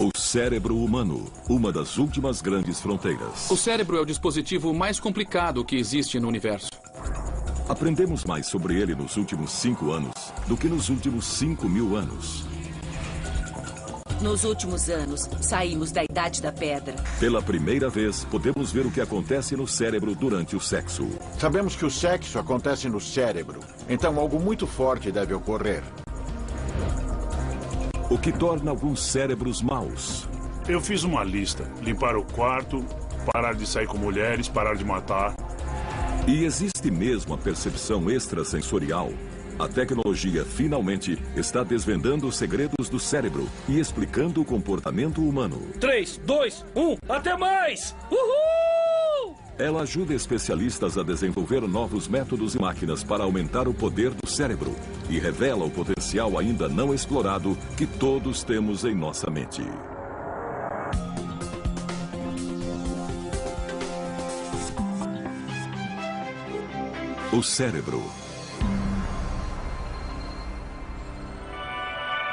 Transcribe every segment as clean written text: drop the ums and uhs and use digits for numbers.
O cérebro humano, uma das últimas grandes fronteiras. O cérebro é o dispositivo mais complicado que existe no universo. Aprendemos mais sobre ele nos últimos 5 anos do que nos últimos 5.000 anos. Nos últimos anos, saímos da Idade da Pedra. Pela primeira vez, podemos ver o que acontece no cérebro durante o sexo. Sabemos que o sexo acontece no cérebro, então algo muito forte deve ocorrer. O que torna alguns cérebros maus. Eu fiz uma lista. Limpar o quarto, parar de sair com mulheres, parar de matar. E existe mesmo a percepção extrasensorial. A tecnologia, finalmente, está desvendando os segredos do cérebro e explicando o comportamento humano. 3, 2, 1, até mais! Uhul! Ela ajuda especialistas a desenvolver novos métodos e máquinas para aumentar o poder do cérebro e revela o potencial ainda não explorado que todos temos em nossa mente. O cérebro.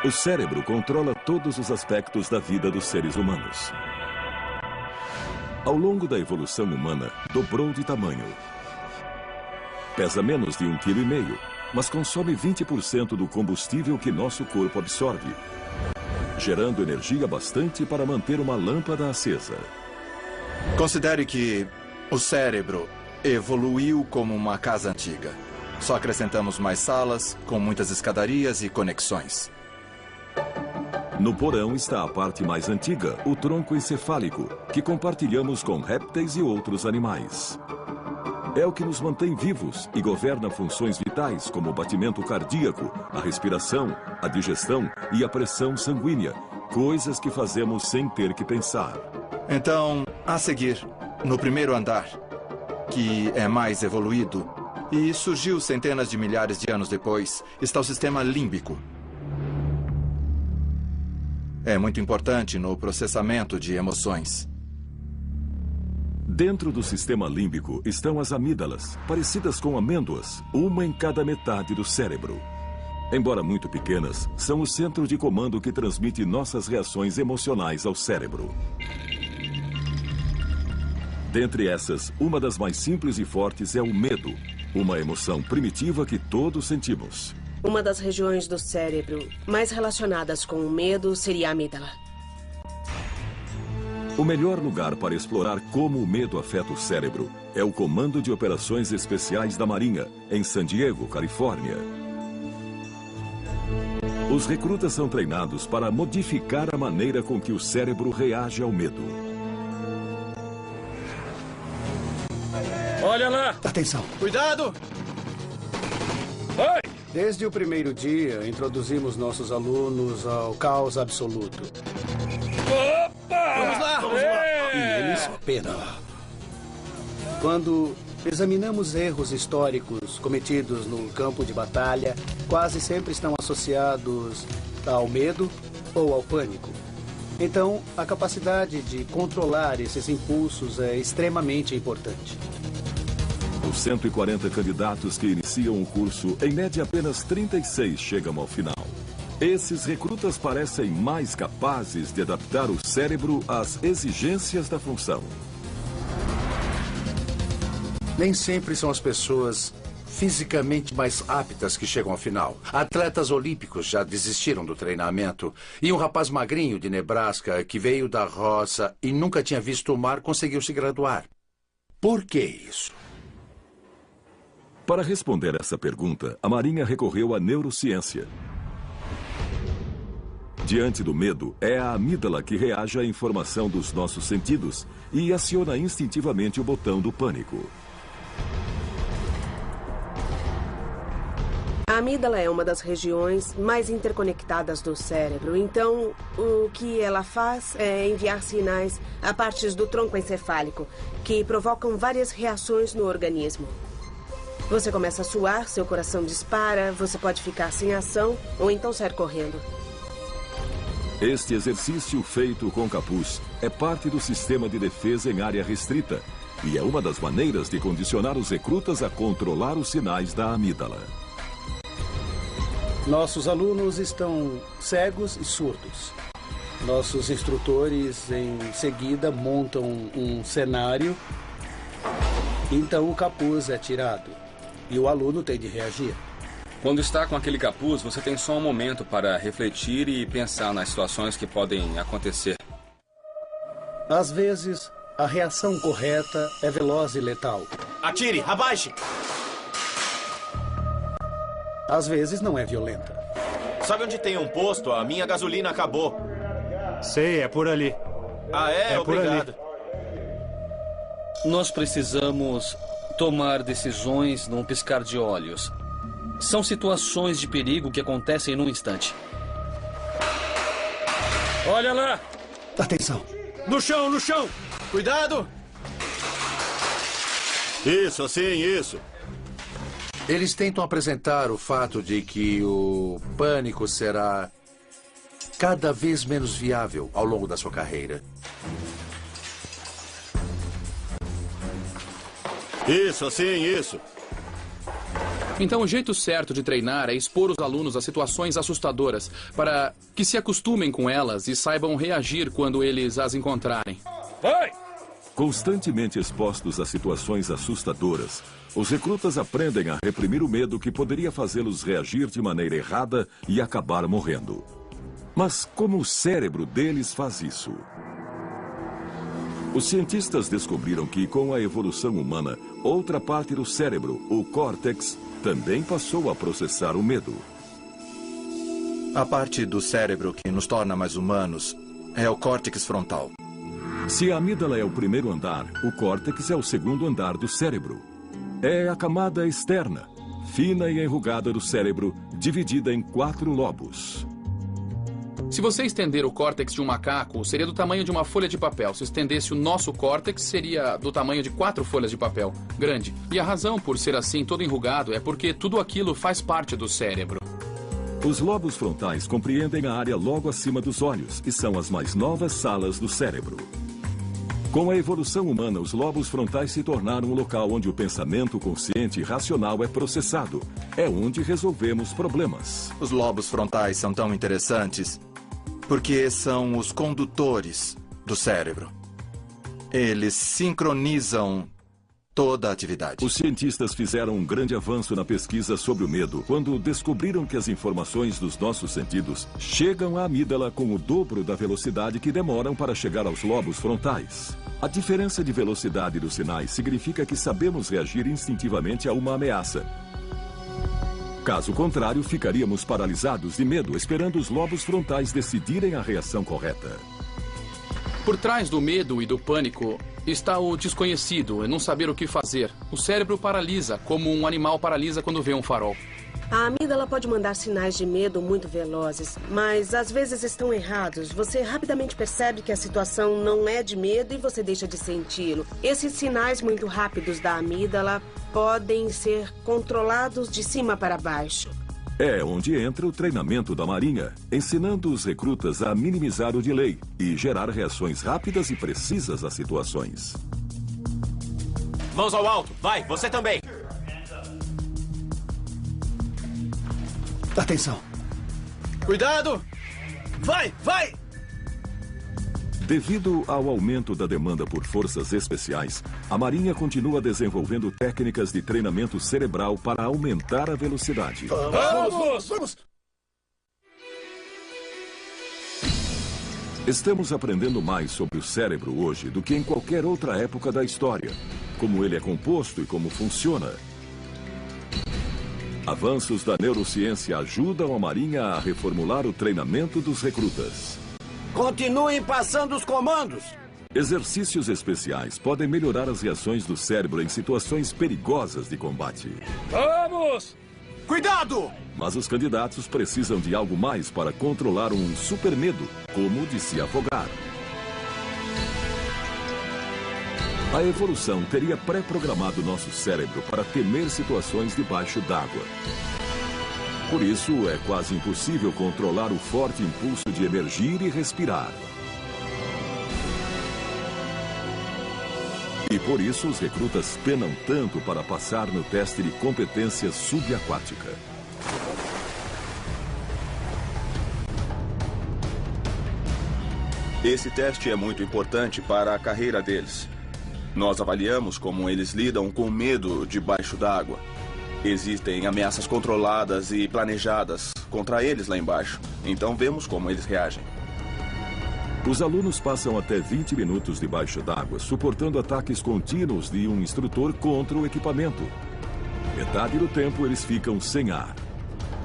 O cérebro controla todos os aspectos da vida dos seres humanos. Ao longo da evolução humana, dobrou de tamanho. Pesa menos de 1,5 kg, mas consome 20% do combustível que nosso corpo absorve, gerando energia bastante para manter uma lâmpada acesa. Considere que o cérebro evoluiu como uma casa antiga. Só acrescentamos mais salas, com muitas escadarias e conexões. No porão está a parte mais antiga, o tronco encefálico, que compartilhamos com répteis e outros animais. É o que nos mantém vivos e governa funções vitais como o batimento cardíaco, a respiração, a digestão e a pressão sanguínea, coisas que fazemos sem ter que pensar. Então, a seguir, no primeiro andar, que é mais evoluído e surgiu centenas de milhares de anos depois, está o sistema límbico. É muito importante no processamento de emoções. Dentro do sistema límbico estão as amígdalas, parecidas com amêndoas, uma em cada metade do cérebro. Embora muito pequenas, são o centro de comando que transmite nossas reações emocionais ao cérebro. Dentre essas, uma das mais simples e fortes é o medo, uma emoção primitiva que todos sentimos. Uma das regiões do cérebro mais relacionadas com o medo seria a amígdala. O melhor lugar para explorar como o medo afeta o cérebro é o Comando de Operações Especiais da Marinha, em San Diego, Califórnia. Os recrutas são treinados para modificar a maneira com que o cérebro reage ao medo. Olha lá! Atenção! Cuidado! Vai! Desde o primeiro dia, introduzimos nossos alunos ao caos absoluto. Opa! Vamos lá! Vamos lá! E eles penam. Quando examinamos erros históricos cometidos no campo de batalha, quase sempre estão associados ao medo ou ao pânico. Então, a capacidade de controlar esses impulsos é extremamente importante. Dos 140 candidatos que iniciam o curso, em média apenas 36 chegam ao final. Esses recrutas parecem mais capazes de adaptar o cérebro às exigências da função. Nem sempre são as pessoas fisicamente mais aptas que chegam ao final. Atletas olímpicos já desistiram do treinamento. E um rapaz magrinho de Nebraska, que veio da roça e nunca tinha visto o mar, conseguiu se graduar. Por que isso? Para responder essa pergunta, a Marinha recorreu à neurociência. Diante do medo, é a amígdala que reage à informação dos nossos sentidos e aciona instintivamente o botão do pânico. A amígdala é uma das regiões mais interconectadas do cérebro, então o que ela faz é enviar sinais a partes do tronco encefálico, que provocam várias reações no organismo. Você começa a suar, seu coração dispara, você pode ficar sem ação ou então sair correndo. Este exercício feito com capuz é parte do sistema de defesa em área restrita e é uma das maneiras de condicionar os recrutas a controlar os sinais da amígdala. Nossos alunos estão cegos e surdos. Nossos instrutores, em seguida, montam um cenário. Então, o capuz é tirado e o aluno tem de reagir. Quando está com aquele capuz, você tem só um momento para refletir e pensar nas situações que podem acontecer. Às vezes, a reação correta é veloz e letal. Atire! Abaixe! Às vezes, não é violenta. Sabe onde tem um posto? A minha gasolina acabou. Sei, é por ali. Ah, é? Obrigado. Nós precisamos tomar decisões num piscar de olhos. São situações de perigo que acontecem num instante. Olha lá! Atenção! No chão, no chão! Cuidado! Isso, assim, isso. Eles tentam apresentar o fato de que o pânico será cada vez menos viável ao longo da sua carreira. Isso, assim, isso. Então, o jeito certo de treinar é expor os alunos a situações assustadoras, para que se acostumem com elas e saibam reagir quando eles as encontrarem. Vai! Constantemente expostos a situações assustadoras, os recrutas aprendem a reprimir o medo que poderia fazê-los reagir de maneira errada e acabar morrendo. Mas como o cérebro deles faz isso? Os cientistas descobriram que, com a evolução humana, outra parte do cérebro, o córtex, também passou a processar o medo. A parte do cérebro que nos torna mais humanos é o córtex frontal. Se a amígdala é o primeiro andar, o córtex é o segundo andar do cérebro. É a camada externa, fina e enrugada do cérebro, dividida em 4 lobos. Se você estender o córtex de um macaco, seria do tamanho de uma folha de papel. Se estendesse o nosso córtex, seria do tamanho de 4 folhas de papel. Grande. E a razão por ser assim, todo enrugado, é porque tudo aquilo faz parte do cérebro. Os lobos frontais compreendem a área logo acima dos olhos e são as mais novas salas do cérebro. Com a evolução humana, os lobos frontais se tornaram o local onde o pensamento consciente e racional é processado. É onde resolvemos problemas. Os lobos frontais são tão interessantes porque são os condutores do cérebro. Eles sincronizam toda a atividade. Os cientistas fizeram um grande avanço na pesquisa sobre o medo quando descobriram que as informações dos nossos sentidos chegam à amígdala com o dobro da velocidade que demoram para chegar aos lobos frontais. A diferença de velocidade dos sinais significa que sabemos reagir instintivamente a uma ameaça. Caso contrário, ficaríamos paralisados de medo, esperando os lobos frontais decidirem a reação correta. Por trás do medo e do pânico está o desconhecido, é não saber o que fazer. O cérebro paralisa, como um animal paralisa quando vê um farol. A amígdala pode mandar sinais de medo muito velozes, mas às vezes estão errados. Você rapidamente percebe que a situação não é de medo e você deixa de senti-lo. Esses sinais muito rápidos da amígdala podem ser controlados de cima para baixo. É onde entra o treinamento da Marinha, ensinando os recrutas a minimizar o delay e gerar reações rápidas e precisas às situações. Mãos ao alto. Vai, você também. Atenção. Cuidado! Vai, vai! Devido ao aumento da demanda por forças especiais, a Marinha continua desenvolvendo técnicas de treinamento cerebral para aumentar a velocidade. Vamos! Estamos aprendendo mais sobre o cérebro hoje do que em qualquer outra época da história, como ele é composto e como funciona. Avanços da neurociência ajudam a Marinha a reformular o treinamento dos recrutas. Continuem passando os comandos. Exercícios especiais podem melhorar as reações do cérebro em situações perigosas de combate. Vamos! Cuidado! Mas os candidatos precisam de algo mais para controlar um supermedo, como o de se afogar. A evolução teria pré-programado nosso cérebro para temer situações debaixo d'água. Por isso, é quase impossível controlar o forte impulso de emergir e respirar. E por isso, os recrutas penam tanto para passar no teste de competência subaquática. Esse teste é muito importante para a carreira deles. Nós avaliamos como eles lidam com medo debaixo d'água. Existem ameaças controladas e planejadas contra eles lá embaixo. Então vemos como eles reagem. Os alunos passam até 20 minutos debaixo d'água, suportando ataques contínuos de um instrutor contra o equipamento. Metade do tempo eles ficam sem ar.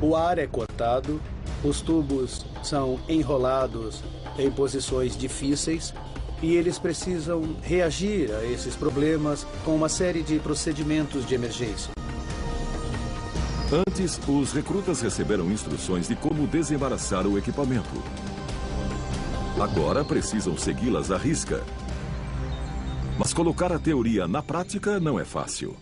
O ar é cortado, os tubos são enrolados em posições difíceis e eles precisam reagir a esses problemas com uma série de procedimentos de emergência. Antes, os recrutas receberam instruções de como desembaraçar o equipamento. Agora precisam segui-las à risca. Mas colocar a teoria na prática não é fácil.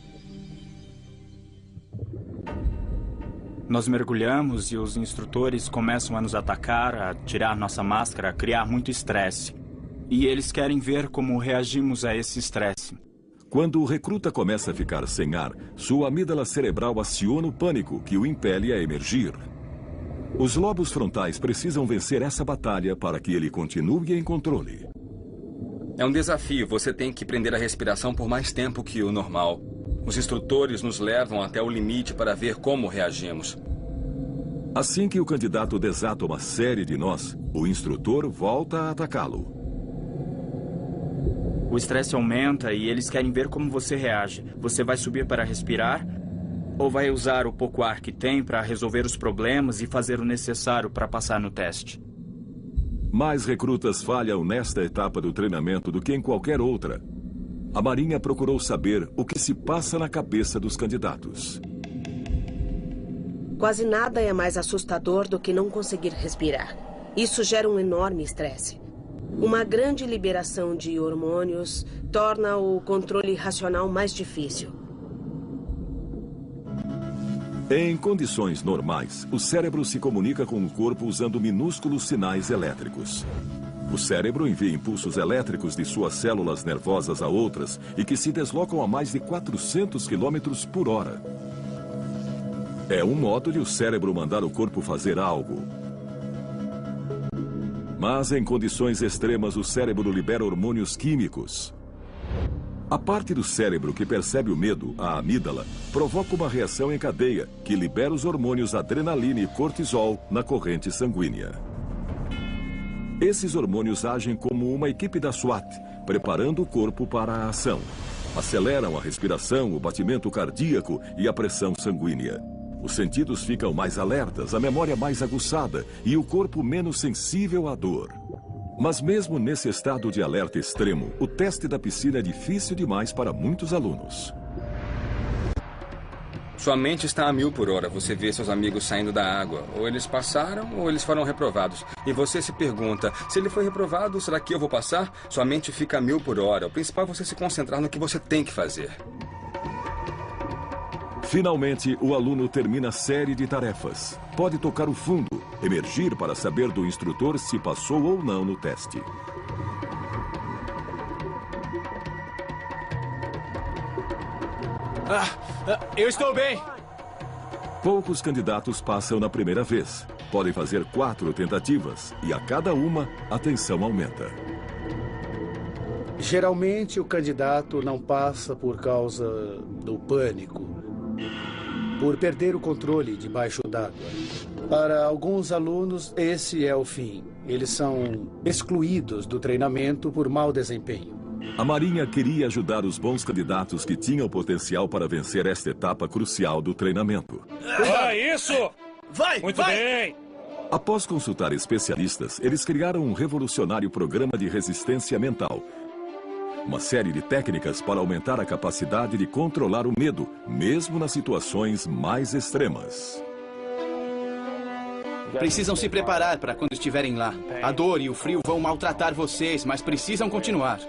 Nós mergulhamos e os instrutores começam a nos atacar, a tirar nossa máscara, a criar muito estresse. E eles querem ver como reagimos a esse estresse. Quando o recruta começa a ficar sem ar, sua amígdala cerebral aciona o pânico, que o impele a emergir. Os lobos frontais precisam vencer essa batalha para que ele continue em controle. É um desafio. Você tem que prender a respiração por mais tempo que o normal. Os instrutores nos levam até o limite para ver como reagimos. Assim que o candidato desata uma série de nós, o instrutor volta a atacá-lo. O estresse aumenta e eles querem ver como você reage. Você vai subir para respirar ou vai usar o pouco ar que tem para resolver os problemas e fazer o necessário para passar no teste? Mais recrutas falham nesta etapa do treinamento do que em qualquer outra. A Marinha procurou saber o que se passa na cabeça dos candidatos. Quase nada é mais assustador do que não conseguir respirar. Isso gera um enorme estresse. Uma grande liberação de hormônios torna o controle racional mais difícil. Em condições normais, o cérebro se comunica com o corpo usando minúsculos sinais elétricos. O cérebro envia impulsos elétricos de suas células nervosas a outras e que se deslocam a mais de 400 km por hora. É um modo de o cérebro mandar o corpo fazer algo. Mas em condições extremas, o cérebro libera hormônios químicos. A parte do cérebro que percebe o medo, a amígdala, provoca uma reação em cadeia que libera os hormônios adrenalina e cortisol na corrente sanguínea. Esses hormônios agem como uma equipe da SWAT, preparando o corpo para a ação. Aceleram a respiração, o batimento cardíaco e a pressão sanguínea. Os sentidos ficam mais alertas, a memória mais aguçada e o corpo menos sensível à dor. Mas mesmo nesse estado de alerta extremo, o teste da piscina é difícil demais para muitos alunos. Sua mente está a 1000 por hora. Você vê seus amigos saindo da água. Ou eles passaram, ou eles foram reprovados. E você se pergunta, se ele foi reprovado, será que eu vou passar? Sua mente fica a 1000 por hora. O principal é você se concentrar no que você tem que fazer. Finalmente, o aluno termina a série de tarefas. Pode tocar o fundo, emergir para saber do instrutor se passou ou não no teste. Eu estou bem. Poucos candidatos passam na primeira vez. Podem fazer 4 tentativas e a cada uma, a tensão aumenta. Geralmente, o candidato não passa por causa do pânico, por perder o controle debaixo d'água. Para alguns alunos, esse é o fim. Eles são excluídos do treinamento por mau desempenho. A Marinha queria ajudar os bons candidatos que tinham potencial para vencer esta etapa crucial do treinamento. Isso! Vai! Muito bem! Após consultar especialistas, eles criaram um revolucionário programa de resistência mental. Uma série de técnicas para aumentar a capacidade de controlar o medo, mesmo nas situações mais extremas. Precisam se preparar para quando estiverem lá. A dor e o frio vão maltratar vocês, mas precisam continuar.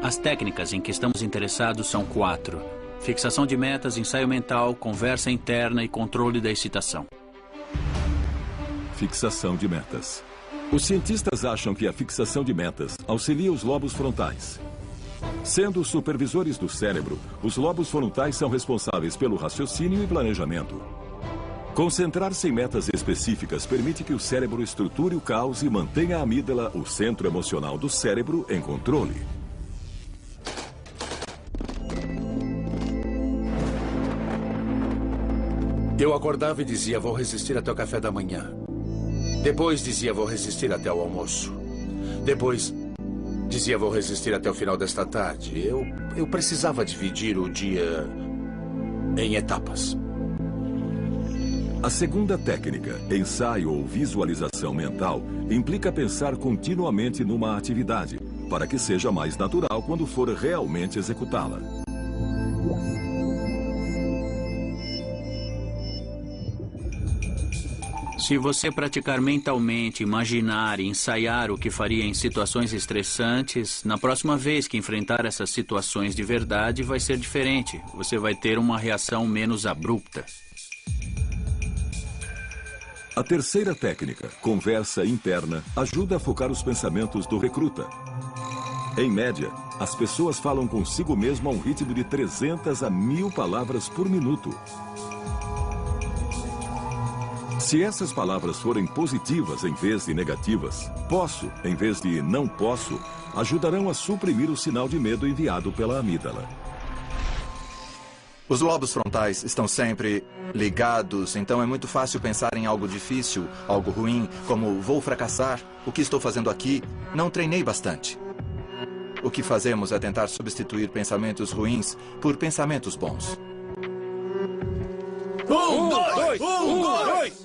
As técnicas em que estamos interessados são 4. Fixação de metas, ensaio mental, conversa interna e controle da excitação. Fixação de metas. Os cientistas acham que a fixação de metas auxilia os lobos frontais. Sendo os supervisores do cérebro, os lobos frontais são responsáveis pelo raciocínio e planejamento. Concentrar-se em metas específicas permite que o cérebro estruture o caos e mantenha a amígdala, o centro emocional do cérebro, em controle. Eu acordava e dizia, vou resistir até o café da manhã. Depois dizia, vou resistir até o almoço. Depois dizia, vou resistir até o final desta tarde. Eu precisava dividir o dia em etapas. A segunda técnica, ensaio ou visualização mental, implica pensar continuamente numa atividade, para que seja mais natural quando for realmente executá-la. Se você praticar mentalmente, imaginar e ensaiar o que faria em situações estressantes, na próxima vez que enfrentar essas situações de verdade vai ser diferente. Você vai ter uma reação menos abrupta. A terceira técnica, conversa interna, ajuda a focar os pensamentos do recruta. Em média, as pessoas falam consigo mesmo a um ritmo de 300 a 1000 palavras por minuto. Se essas palavras forem positivas em vez de negativas, posso em vez de não posso, ajudarão a suprimir o sinal de medo enviado pela amígdala. Os lobos frontais estão sempre ligados, então é muito fácil pensar em algo difícil, algo ruim, como vou fracassar, o que estou fazendo aqui, não treinei bastante. O que fazemos é tentar substituir pensamentos ruins por pensamentos bons. 1, 2, 1, 2!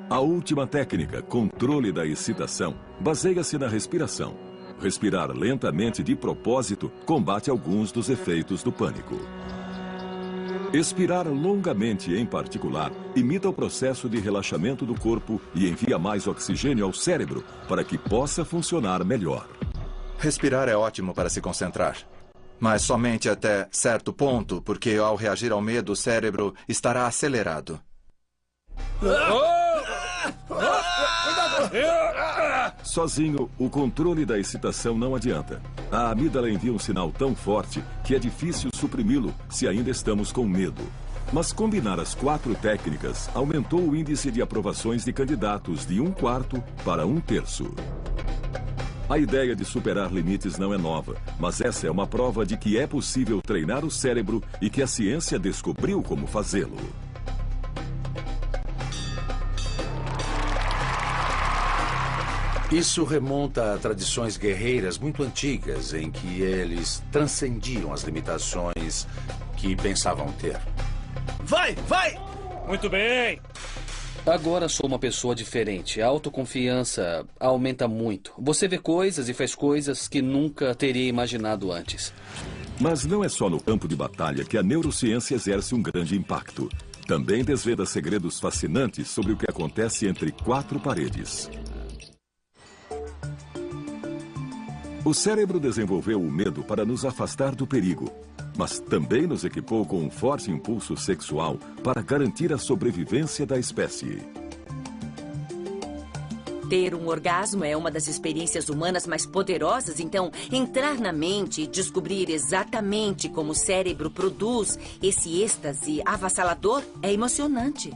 A última técnica, controle da excitação, baseia-se na respiração. Respirar lentamente de propósito combate alguns dos efeitos do pânico. Expirar longamente, em particular, imita o processo de relaxamento do corpo e envia mais oxigênio ao cérebro para que possa funcionar melhor. Respirar é ótimo para se concentrar, mas somente até certo ponto, porque ao reagir ao medo, o cérebro estará acelerado. Sozinho, o controle da excitação não adianta. A amígdala envia um sinal tão forte que é difícil suprimi-lo se ainda estamos com medo. Mas combinar as 4 técnicas aumentou o índice de aprovações de candidatos de 1/4 para 1/3. A ideia de superar limites não é nova, mas essa é uma prova de que é possível treinar o cérebro e que a ciência descobriu como fazê-lo. Isso remonta a tradições guerreiras muito antigas, em que eles transcendiam as limitações que pensavam ter. Vai, vai! Muito bem! Agora sou uma pessoa diferente. A autoconfiança aumenta muito. Você vê coisas e faz coisas que nunca teria imaginado antes. Mas não é só no campo de batalha que a neurociência exerce um grande impacto. Também desvenda segredos fascinantes sobre o que acontece entre 4 paredes. O cérebro desenvolveu o medo para nos afastar do perigo, mas também nos equipou com um forte impulso sexual para garantir a sobrevivência da espécie. Ter um orgasmo é uma das experiências humanas mais poderosas, então entrar na mente e descobrir exatamente como o cérebro produz esse êxtase avassalador é emocionante.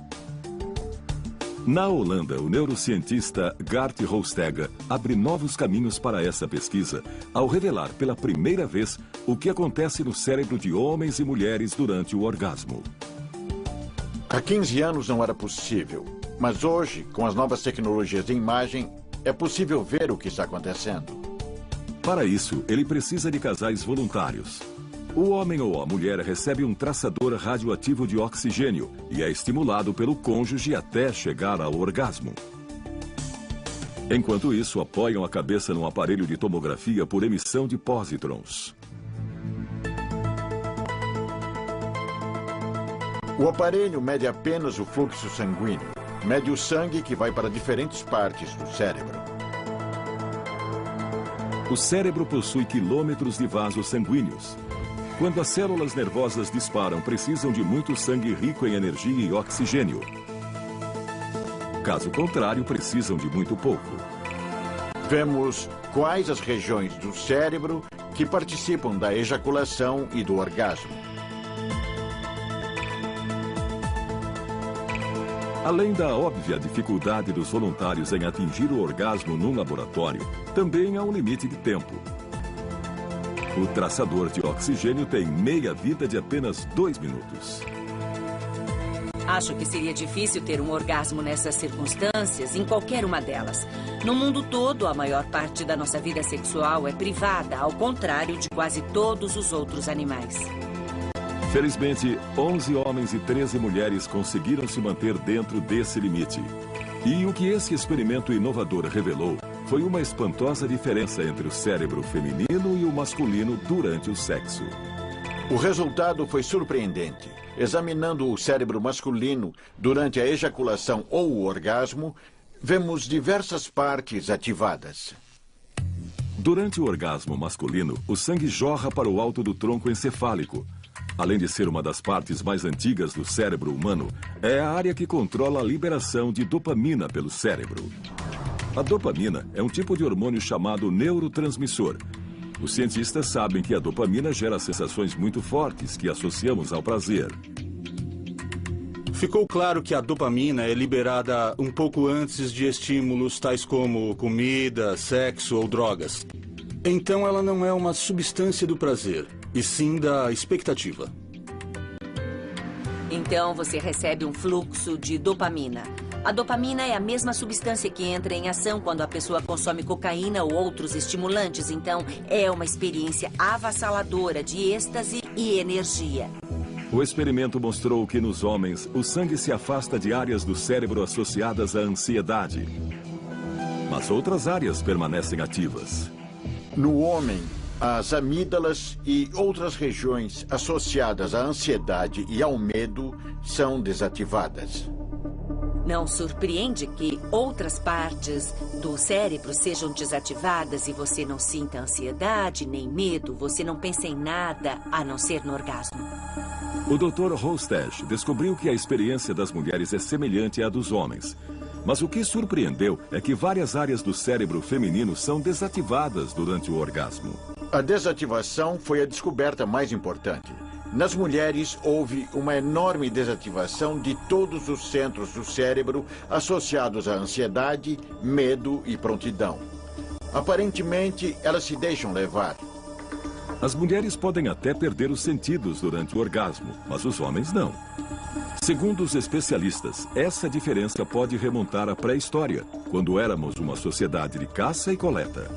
Na Holanda, o neurocientista Gert Hofstede abre novos caminhos para essa pesquisa ao revelar pela primeira vez o que acontece no cérebro de homens e mulheres durante o orgasmo. Há 15 anos não era possível, mas hoje, com as novas tecnologias de imagem, é possível ver o que está acontecendo. Para isso, ele precisa de casais voluntários. O homem ou a mulher recebe um traçador radioativo de oxigênio e é estimulado pelo cônjuge até chegar ao orgasmo. Enquanto isso, apoiam a cabeça num aparelho de tomografia por emissão de pósitrons. O aparelho mede apenas o fluxo sanguíneo. Mede o sangue que vai para diferentes partes do cérebro. O cérebro possui quilômetros de vasos sanguíneos. Quando as células nervosas disparam, precisam de muito sangue rico em energia e oxigênio. Caso contrário, precisam de muito pouco. Vemos quais as regiões do cérebro que participam da ejaculação e do orgasmo. Além da óbvia dificuldade dos voluntários em atingir o orgasmo num laboratório, também há um limite de tempo. O traçador de oxigênio tem meia vida de apenas 2 minutos. Acho que seria difícil ter um orgasmo nessas circunstâncias, em qualquer uma delas. No mundo todo, a maior parte da nossa vida sexual é privada, ao contrário de quase todos os outros animais. Felizmente, 11 homens e 13 mulheres conseguiram se manter dentro desse limite. E o que esse experimento inovador revelou foi uma espantosa diferença entre o cérebro feminino e o masculino durante o sexo. O resultado foi surpreendente. Examinando o cérebro masculino durante a ejaculação ou o orgasmo, vemos diversas partes ativadas. Durante o orgasmo masculino, o sangue jorra para o alto do tronco encefálico. Além de ser uma das partes mais antigas do cérebro humano, é a área que controla a liberação de dopamina pelo cérebro. A dopamina é um tipo de hormônio chamado neurotransmissor. Os cientistas sabem que a dopamina gera sensações muito fortes que associamos ao prazer. Ficou claro que a dopamina é liberada um pouco antes de estímulos tais como comida, sexo ou drogas. Então ela não é uma substância do prazer, e sim da expectativa. Então você recebe um fluxo de dopamina. A dopamina é a mesma substância que entra em ação quando a pessoa consome cocaína ou outros estimulantes. Então é uma experiência avassaladora de êxtase e energia. O experimento mostrou que nos homens, o sangue se afasta de áreas do cérebro associadas à ansiedade. Mas outras áreas permanecem ativas. No homem, as amígdalas e outras regiões associadas à ansiedade e ao medo são desativadas. Não surpreende que outras partes do cérebro sejam desativadas e você não sinta ansiedade nem medo, você não pensa em nada a não ser no orgasmo. O Dr. Hostech descobriu que a experiência das mulheres é semelhante à dos homens. Mas o que surpreendeu é que várias áreas do cérebro feminino são desativadas durante o orgasmo. A desativação foi a descoberta mais importante. Nas mulheres, houve uma enorme desativação de todos os centros do cérebro associados à ansiedade, medo e prontidão. Aparentemente, elas se deixam levar. As mulheres podem até perder os sentidos durante o orgasmo, mas os homens não. Segundo os especialistas, essa diferença pode remontar à pré-história, quando éramos uma sociedade de caça e coleta.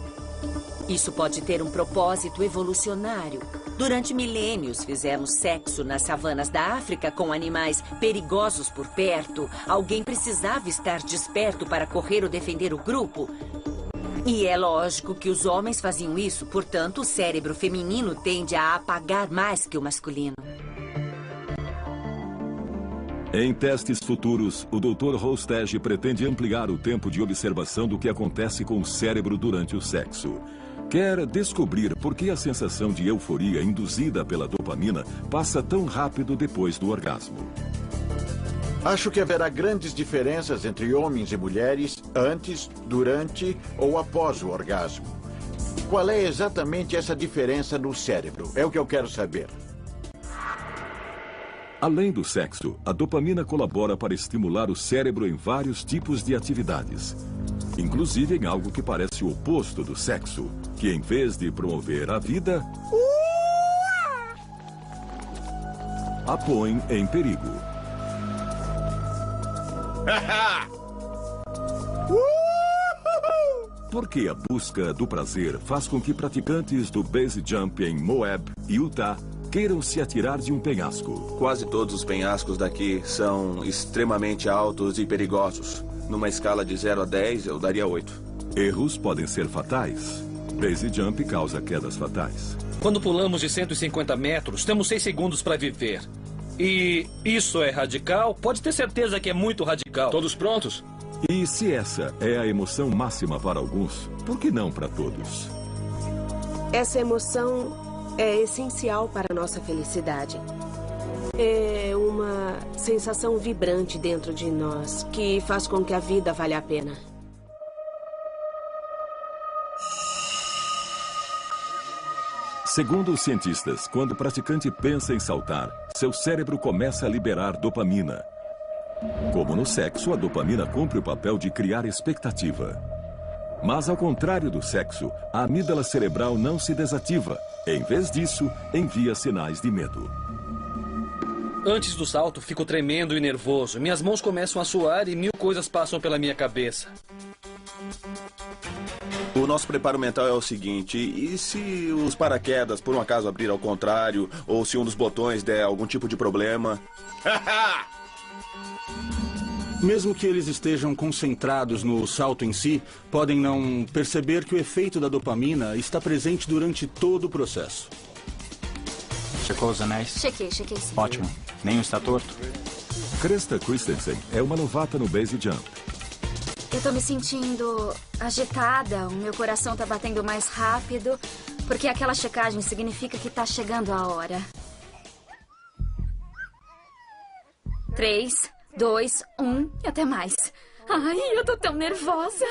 Isso pode ter um propósito evolucionário. Durante milênios, fizemos sexo nas savanas da África com animais perigosos por perto. Alguém precisava estar desperto para correr ou defender o grupo. E é lógico que os homens faziam isso, portanto, o cérebro feminino tende a apagar mais que o masculino. Em testes futuros, o Dr. Hostech pretende ampliar o tempo de observação do que acontece com o cérebro durante o sexo. Quer descobrir por que a sensação de euforia induzida pela dopamina passa tão rápido depois do orgasmo. Acho que haverá grandes diferenças entre homens e mulheres antes, durante ou após o orgasmo. Qual é exatamente essa diferença no cérebro? É o que eu quero saber. Além do sexo, a dopamina colabora para estimular o cérebro em vários tipos de atividades. Inclusive em algo que parece o oposto do sexo, que em vez de promover a vida, a põe em perigo. Porque a busca do prazer faz com que praticantes do base jump em Moab, Utah, queiram se atirar de um penhasco. Quase todos os penhascos daqui são extremamente altos e perigosos. Numa escala de 0 a 10, eu daria 8. Erros podem ser fatais. Base jump causa quedas fatais. Quando pulamos de 150 metros, temos 6 segundos para viver. E isso é radical? Pode ter certeza que é muito radical. Todos prontos? E se essa é a emoção máxima para alguns, por que não para todos? Essa emoção é essencial para a nossa felicidade. É uma sensação vibrante dentro de nós que faz com que a vida valha a pena. Segundo os cientistas, quando o praticante pensa em saltar, seu cérebro começa a liberar dopamina. Como no sexo, a dopamina cumpre o papel de criar expectativa. Mas, ao contrário do sexo, a amígdala cerebral não se desativa. Em vez disso, envia sinais de medo. Antes do salto, fico tremendo e nervoso. Minhas mãos começam a suar e 1000 coisas passam pela minha cabeça. O nosso preparo mental é o seguinte: e se os paraquedas por um acaso abrir ao contrário, ou se um dos botões der algum tipo de problema? Mesmo que eles estejam concentrados no salto em si, podem não perceber que o efeito da dopamina está presente durante todo o processo. Checou os anéis? Chequei sim. Ótimo. Nenhum está torto? Krista Christensen é uma novata no base jump. Eu tô me sentindo agitada, o meu coração tá batendo mais rápido, porque aquela checagem significa que tá chegando a hora. 3, 2, 1 e até mais. Ai, eu tô tão nervosa.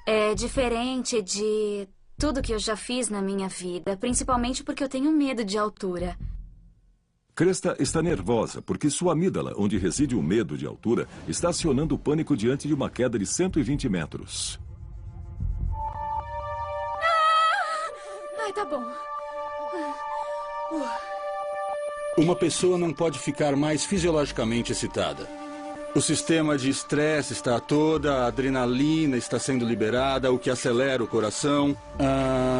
É diferente de tudo que eu já fiz na minha vida, principalmente porque eu tenho medo de altura. Krista está nervosa porque sua amígdala, onde reside o medo de altura, está acionando o pânico diante de uma queda de 120 metros. Ai, tá bom. Uma pessoa não pode ficar mais fisiologicamente excitada. O sistema de estresse está toda, a adrenalina está sendo liberada, o que acelera o coração,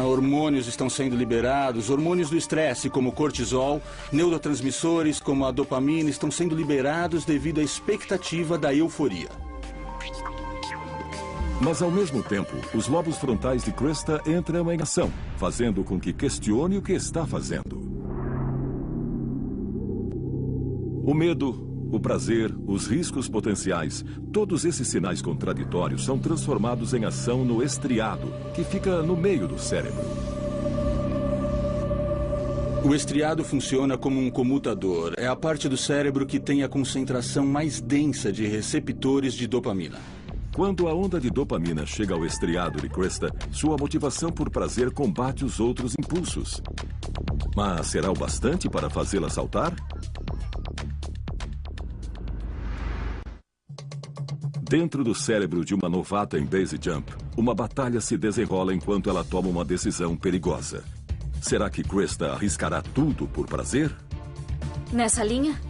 hormônios estão sendo liberados, hormônios do estresse como o cortisol, neurotransmissores como a dopamina estão sendo liberados devido à expectativa da euforia. Mas, ao mesmo tempo, os lobos frontais de Krista entram em ação, fazendo com que questione o que está fazendo. O medo, o prazer, os riscos potenciais, todos esses sinais contraditórios são transformados em ação no estriado, que fica no meio do cérebro. O estriado funciona como um comutador. É a parte do cérebro que tem a concentração mais densa de receptores de dopamina. Quando a onda de dopamina chega ao estriado de Krista, sua motivação por prazer combate os outros impulsos. Mas será o bastante para fazê-la saltar? Dentro do cérebro de uma novata em base jump, uma batalha se desenrola enquanto ela toma uma decisão perigosa. Será que Krista arriscará tudo por prazer? Nessa linha?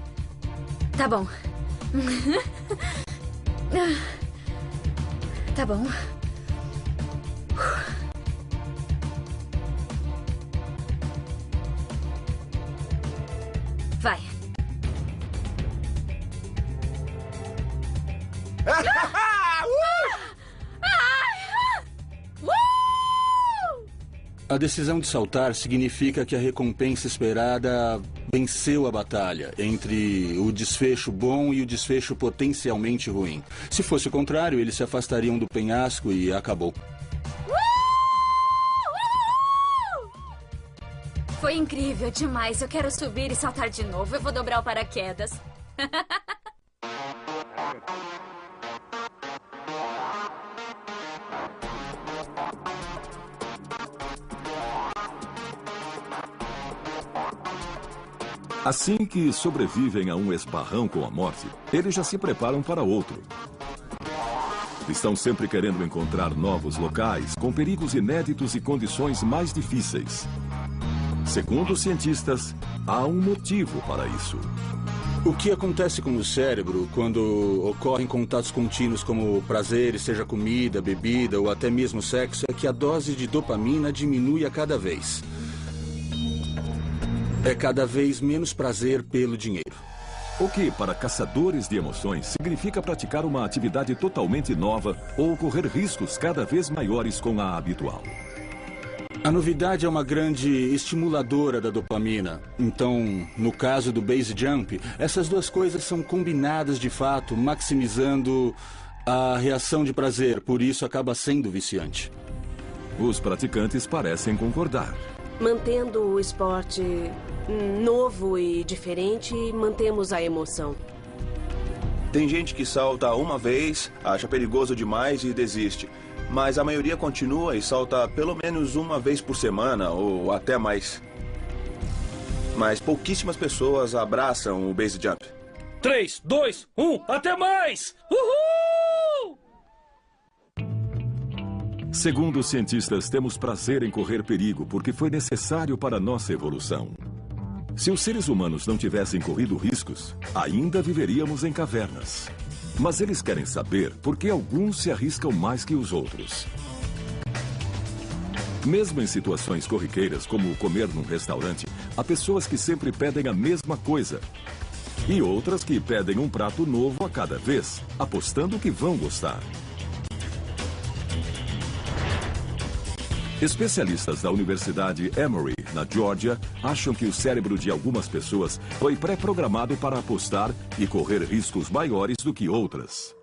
Tá bom. Tá bom. Vai. A decisão de saltar significa que a recompensa esperada venceu a batalha entre o desfecho bom e o desfecho potencialmente ruim. Se fosse o contrário, eles se afastariam do penhasco e acabou. Foi incrível demais. Eu quero subir e saltar de novo. Eu vou dobrar o paraquedas. Assim que sobrevivem a um esbarrão com a morte, eles já se preparam para outro. Estão sempre querendo encontrar novos locais, com perigos inéditos e condições mais difíceis. Segundo os cientistas, há um motivo para isso. O que acontece com o cérebro quando ocorrem contatos contínuos como prazeres, seja comida, bebida ou até mesmo sexo, é que a dose de dopamina diminui a cada vez. É cada vez menos prazer pelo dinheiro. O que, para caçadores de emoções, significa praticar uma atividade totalmente nova ou correr riscos cada vez maiores com a habitual. A novidade é uma grande estimuladora da dopamina. Então, no caso do base jump, essas duas coisas são combinadas de fato, maximizando a reação de prazer. Por isso, acaba sendo viciante. Os praticantes parecem concordar. Mantendo o esporte novo e diferente, mantemos a emoção. Tem gente que salta uma vez, acha perigoso demais e desiste. Mas a maioria continua e salta pelo menos uma vez por semana ou até mais. Mas pouquíssimas pessoas abraçam o base jump. 3, 2, 1, até mais! Uhul! Segundo os cientistas, temos prazer em correr perigo porque foi necessário para a nossa evolução. Se os seres humanos não tivessem corrido riscos, ainda viveríamos em cavernas. Mas eles querem saber por que alguns se arriscam mais que os outros. Mesmo em situações corriqueiras, como comer num restaurante, há pessoas que sempre pedem a mesma coisa. E outras que pedem um prato novo a cada vez, apostando que vão gostar. Especialistas da Universidade Emory, na Geórgia, acham que o cérebro de algumas pessoas foi pré-programado para apostar e correr riscos maiores do que outras.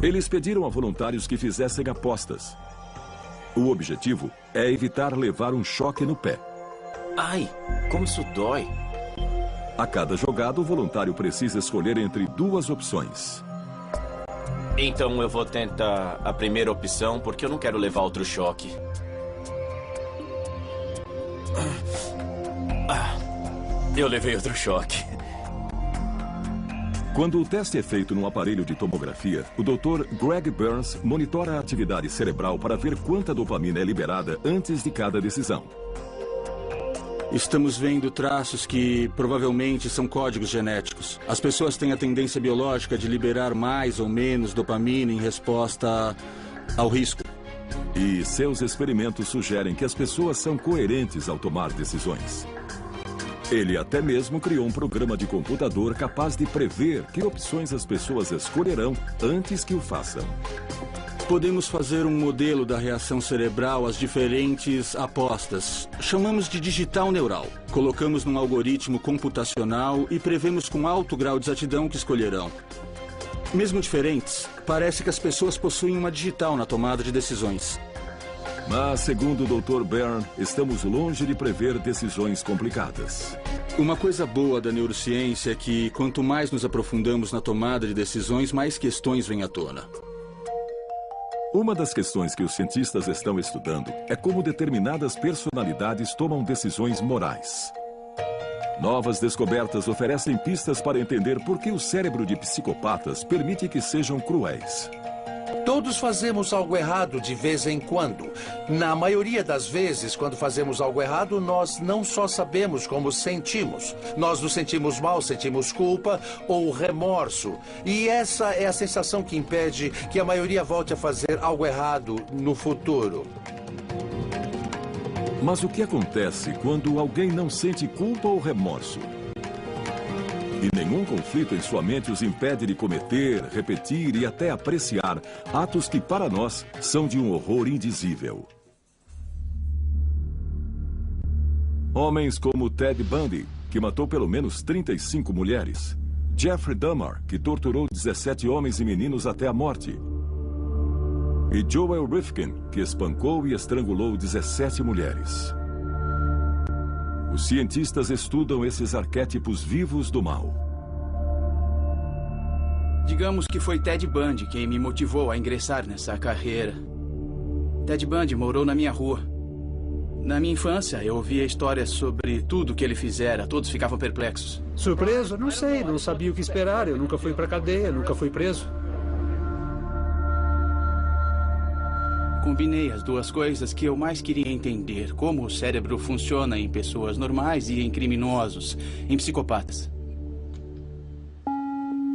Eles pediram a voluntários que fizessem apostas. O objetivo é evitar levar um choque no pé. Ai, como isso dói. A cada jogada, o voluntário precisa escolher entre duas opções. Então eu vou tentar a primeira opção, porque eu não quero levar outro choque. Eu levei outro choque. Quando o teste é feito num aparelho de tomografia, o Dr. Greg Burns monitora a atividade cerebral para ver quanta dopamina é liberada antes de cada decisão. Estamos vendo traços que provavelmente são códigos genéticos. As pessoas têm a tendência biológica de liberar mais ou menos dopamina em resposta ao risco. E seus experimentos sugerem que as pessoas são coerentes ao tomar decisões. Ele até mesmo criou um programa de computador capaz de prever que opções as pessoas escolherão antes que o façam. Podemos fazer um modelo da reação cerebral às diferentes apostas. Chamamos de digital neural. Colocamos num algoritmo computacional e prevemos com alto grau de exatidão o que escolherão. Mesmo diferentes, parece que as pessoas possuem uma digital na tomada de decisões. Mas, segundo o Dr. Byrne, estamos longe de prever decisões complicadas. Uma coisa boa da neurociência é que, quanto mais nos aprofundamos na tomada de decisões, mais questões vêm à tona. Uma das questões que os cientistas estão estudando é como determinadas personalidades tomam decisões morais. Novas descobertas oferecem pistas para entender por que o cérebro de psicopatas permite que sejam cruéis. Todos fazemos algo errado de vez em quando. Na maioria das vezes, quando fazemos algo errado, nós não só sabemos como sentimos. Nós nos sentimos mal, sentimos culpa ou remorso. E essa é a sensação que impede que a maioria volte a fazer algo errado no futuro. Mas o que acontece quando alguém não sente culpa ou remorso? E nenhum conflito em sua mente os impede de cometer, repetir e até apreciar atos que, para nós, são de um horror indizível. Homens como Ted Bundy, que matou pelo menos 35 mulheres. Jeffrey Dahmer, que torturou 17 homens e meninos até a morte. E Joel Rifkin, que espancou e estrangulou 17 mulheres. Os cientistas estudam esses arquétipos vivos do mal. Digamos que foi Ted Bundy quem me motivou a ingressar nessa carreira. Ted Bundy morou na minha rua. Na minha infância, eu ouvia histórias sobre tudo que ele fizera. Todos ficavam perplexos. Surpreso? Não sei, não sabia o que esperar. Eu nunca fui pra cadeia, nunca fui preso. Combinei as duas coisas que eu mais queria entender. Como o cérebro funciona em pessoas normais e em criminosos, em psicopatas.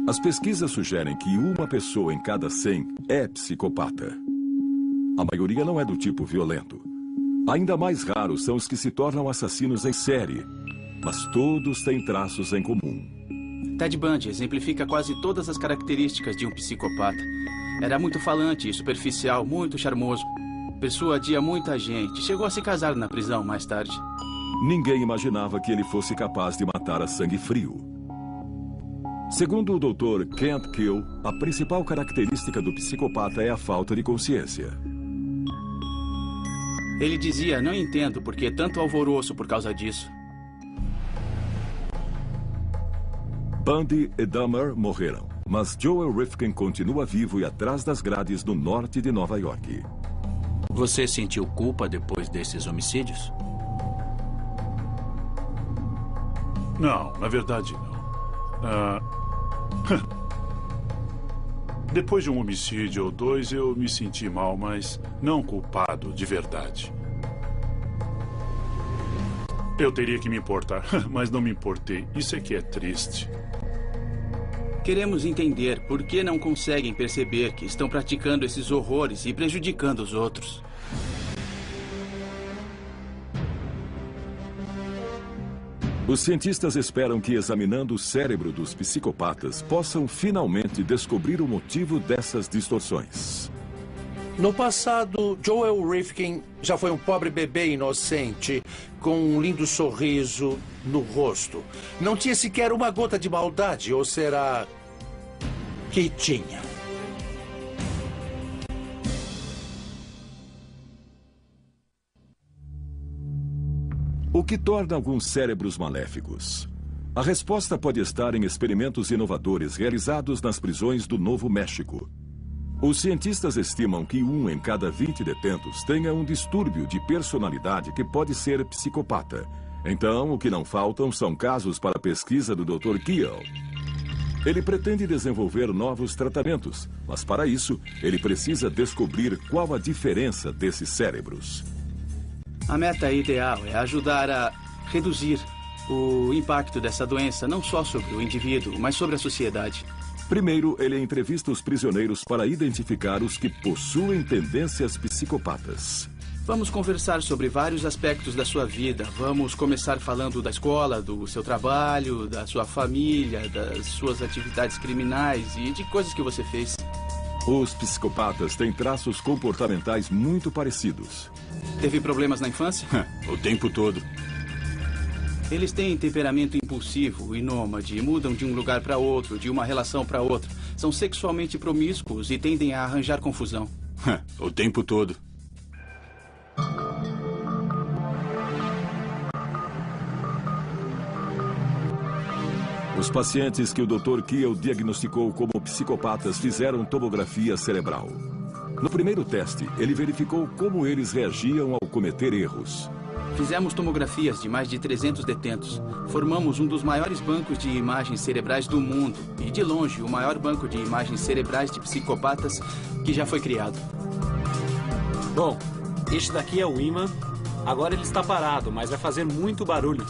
As pesquisas sugerem que uma pessoa em cada 100 é psicopata. A maioria não é do tipo violento. Ainda mais raros são os que se tornam assassinos em série. Mas todos têm traços em comum. Ted Bundy exemplifica quase todas as características de um psicopata. Era muito falante e superficial, muito charmoso. Persuadia muita gente. Chegou a se casar na prisão mais tarde. Ninguém imaginava que ele fosse capaz de matar a sangue frio. Segundo o Dr. Kent Kill, a principal característica do psicopata é a falta de consciência. Ele dizia, não entendo por que tanto alvoroço por causa disso. Bundy e Dahmer morreram, mas Joel Rifkin continua vivo e atrás das grades no norte de Nova York. Você sentiu culpa depois desses homicídios? Não, na verdade não. Depois de um homicídio ou dois, eu me senti mal, mas não culpado de verdade. Eu teria que me importar, mas não me importei. Isso é que é triste. Queremos entender por que não conseguem perceber que estão praticando esses horrores e prejudicando os outros. Os cientistas esperam que, examinando o cérebro dos psicopatas, possam finalmente descobrir o motivo dessas distorções. No passado, Joel Rifkin já foi um pobre bebê inocente, com um lindo sorriso no rosto. Não tinha sequer uma gota de maldade, ou será que tinha? O que torna alguns cérebros maléficos? A resposta pode estar em experimentos inovadores realizados nas prisões do Novo México. Os cientistas estimam que 1 em cada 20 detentos tenha um distúrbio de personalidade que pode ser psicopata. Então, o que não faltam são casos para a pesquisa do Dr. Keel. Ele pretende desenvolver novos tratamentos, mas para isso, ele precisa descobrir qual a diferença desses cérebros. A meta ideal é ajudar a reduzir o impacto dessa doença, não só sobre o indivíduo, mas sobre a sociedade. Primeiro, ele entrevista os prisioneiros para identificar os que possuem tendências psicopatas. Vamos conversar sobre vários aspectos da sua vida. Vamos começar falando da escola, do seu trabalho, da sua família, das suas atividades criminais e de coisas que você fez. Os psicopatas têm traços comportamentais muito parecidos. Teve problemas na infância? O tempo todo. Eles têm temperamento impulsivo e nômade, mudam de um lugar para outro, de uma relação para outra. São sexualmente promíscuos e tendem a arranjar confusão. O tempo todo. Os pacientes que o Dr. Keel diagnosticou como psicopatas fizeram tomografia cerebral. No primeiro teste, ele verificou como eles reagiam ao cometer erros. Fizemos tomografias de mais de 300 detentos. Formamos um dos maiores bancos de imagens cerebrais do mundo e, de longe, o maior banco de imagens cerebrais de psicopatas que já foi criado. Bom, este daqui é o ímã. Agora ele está parado, mas vai fazer muito barulho.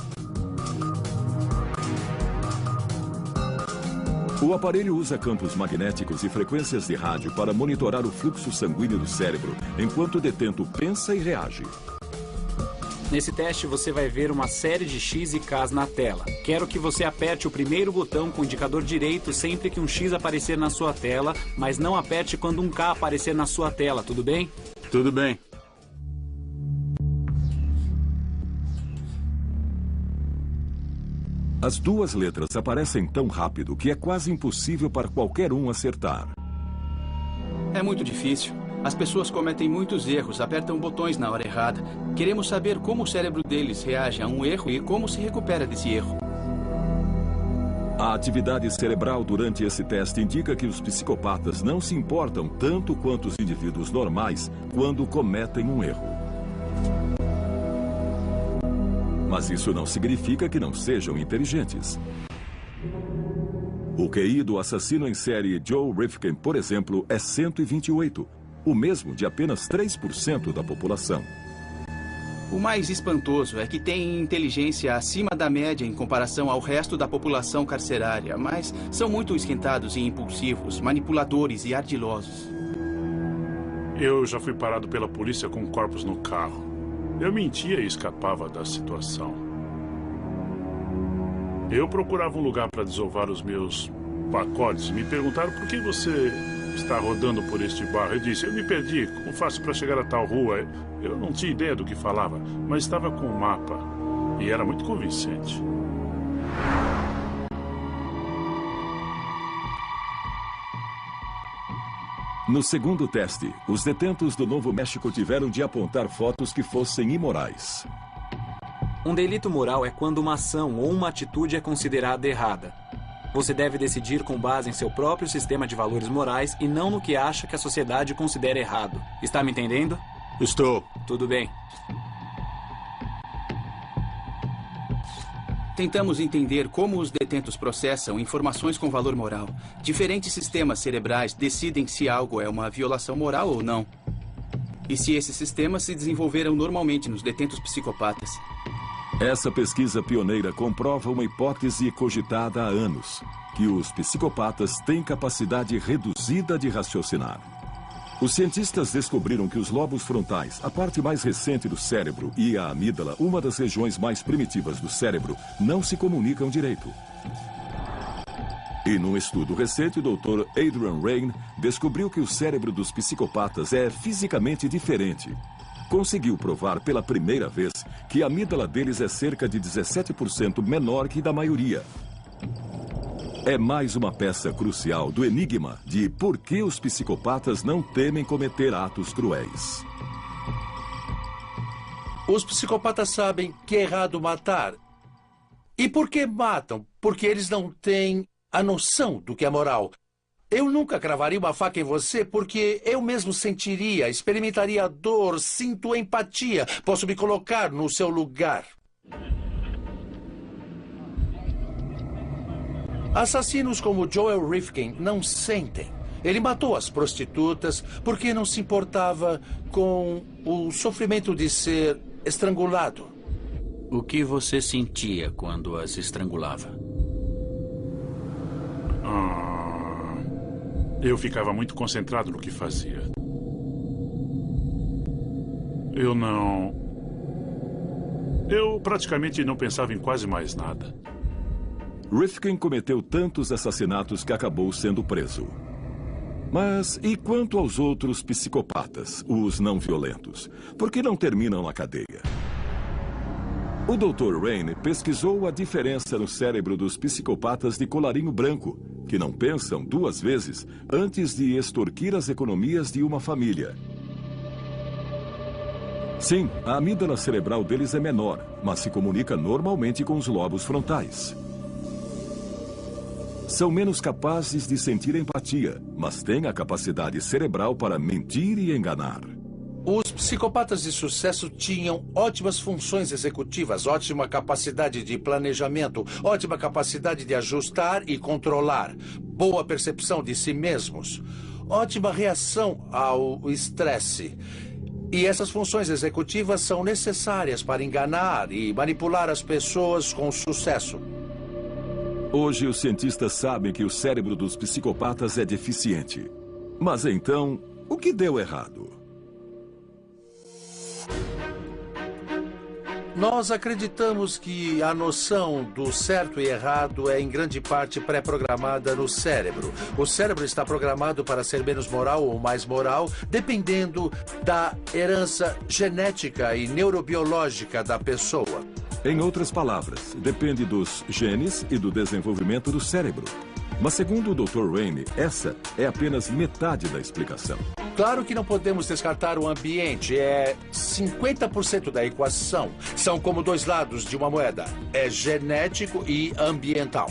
O aparelho usa campos magnéticos e frequências de rádio para monitorar o fluxo sanguíneo do cérebro, enquanto o detento pensa e reage. Nesse teste, você vai ver uma série de X e Ks na tela. Quero que você aperte o primeiro botão com o indicador direito sempre que um X aparecer na sua tela, mas não aperte quando um K aparecer na sua tela, tudo bem? Tudo bem. As duas letras aparecem tão rápido que é quase impossível para qualquer um acertar. É muito difícil. As pessoas cometem muitos erros, apertam botões na hora errada. Queremos saber como o cérebro deles reage a um erro e como se recupera desse erro. A atividade cerebral durante esse teste indica que os psicopatas não se importam tanto quanto os indivíduos normais quando cometem um erro. Mas isso não significa que não sejam inteligentes. O QI do assassino em série Joe Rifkin, por exemplo, é 128, o mesmo de apenas 3% da população. O mais espantoso é que tem inteligência acima da média em comparação ao resto da população carcerária, mas são muito esquentados e impulsivos, manipuladores e ardilosos. Eu já fui parado pela polícia com corpos no carro. Eu mentia e escapava da situação. Eu procurava um lugar para desovar os meus pacotes. Me perguntaram por que você está rodando por este bairro. Eu disse, eu me perdi. Como faço para chegar a tal rua? Eu não tinha ideia do que falava, mas estava com um mapa. E era muito convincente. No segundo teste, os detentos do Novo México tiveram de apontar fotos que fossem imorais. Um delito moral é quando uma ação ou uma atitude é considerada errada. Você deve decidir com base em seu próprio sistema de valores morais e não no que acha que a sociedade considera errado. Está me entendendo? Estou. Tudo bem. Tentamos entender como os detentos processam informações com valor moral. Diferentes sistemas cerebrais decidem se algo é uma violação moral ou não. E se esses sistemas se desenvolveram normalmente nos detentos psicopatas. Essa pesquisa pioneira comprova uma hipótese cogitada há anos, que os psicopatas têm capacidade reduzida de raciocinar. Os cientistas descobriram que os lobos frontais, a parte mais recente do cérebro, e a amígdala, uma das regiões mais primitivas do cérebro, não se comunicam direito. E num estudo recente, o Dr. Adrian Raine descobriu que o cérebro dos psicopatas é fisicamente diferente. Conseguiu provar pela primeira vez que a amígdala deles é cerca de 17% menor que da maioria. É mais uma peça crucial do enigma de por que os psicopatas não temem cometer atos cruéis. Os psicopatas sabem que é errado matar. E por que matam? Porque eles não têm a noção do que é moral. Eu nunca cravaria uma faca em você porque eu mesmo sentiria, experimentaria a dor, sinto empatia, posso me colocar no seu lugar. Assassinos como Joel Rifkin não sentem. Ele matou as prostitutas porque não se importava com o sofrimento de ser estrangulado. O que você sentia quando as estrangulava? Eu ficava muito concentrado no que fazia. Eu praticamente não pensava em quase mais nada. Rifkin cometeu tantos assassinatos que acabou sendo preso. Mas e quanto aos outros psicopatas, os não violentos? Por que não terminam na cadeia? O Dr. Raine pesquisou a diferença no cérebro dos psicopatas de colarinho branco, que não pensam duas vezes antes de extorquir as economias de uma família. Sim, a amígdala cerebral deles é menor, mas se comunica normalmente com os lobos frontais. São menos capazes de sentir empatia, mas têm a capacidade cerebral para mentir e enganar. Os psicopatas de sucesso tinham ótimas funções executivas, ótima capacidade de planejamento, ótima capacidade de ajustar e controlar, boa percepção de si mesmos, ótima reação ao estresse. E essas funções executivas são necessárias para enganar e manipular as pessoas com sucesso. Hoje, os cientistas sabem que o cérebro dos psicopatas é deficiente. Mas então, o que deu errado? Nós acreditamos que a noção do certo e errado é em grande parte pré-programada no cérebro. O cérebro está programado para ser menos moral ou mais moral, dependendo da herança genética e neurobiológica da pessoa. Em outras palavras, depende dos genes e do desenvolvimento do cérebro. Mas segundo o Dr. Raine, essa é apenas metade da explicação. Claro que não podemos descartar o ambiente. É 50% da equação. São como dois lados de uma moeda. É genético e ambiental.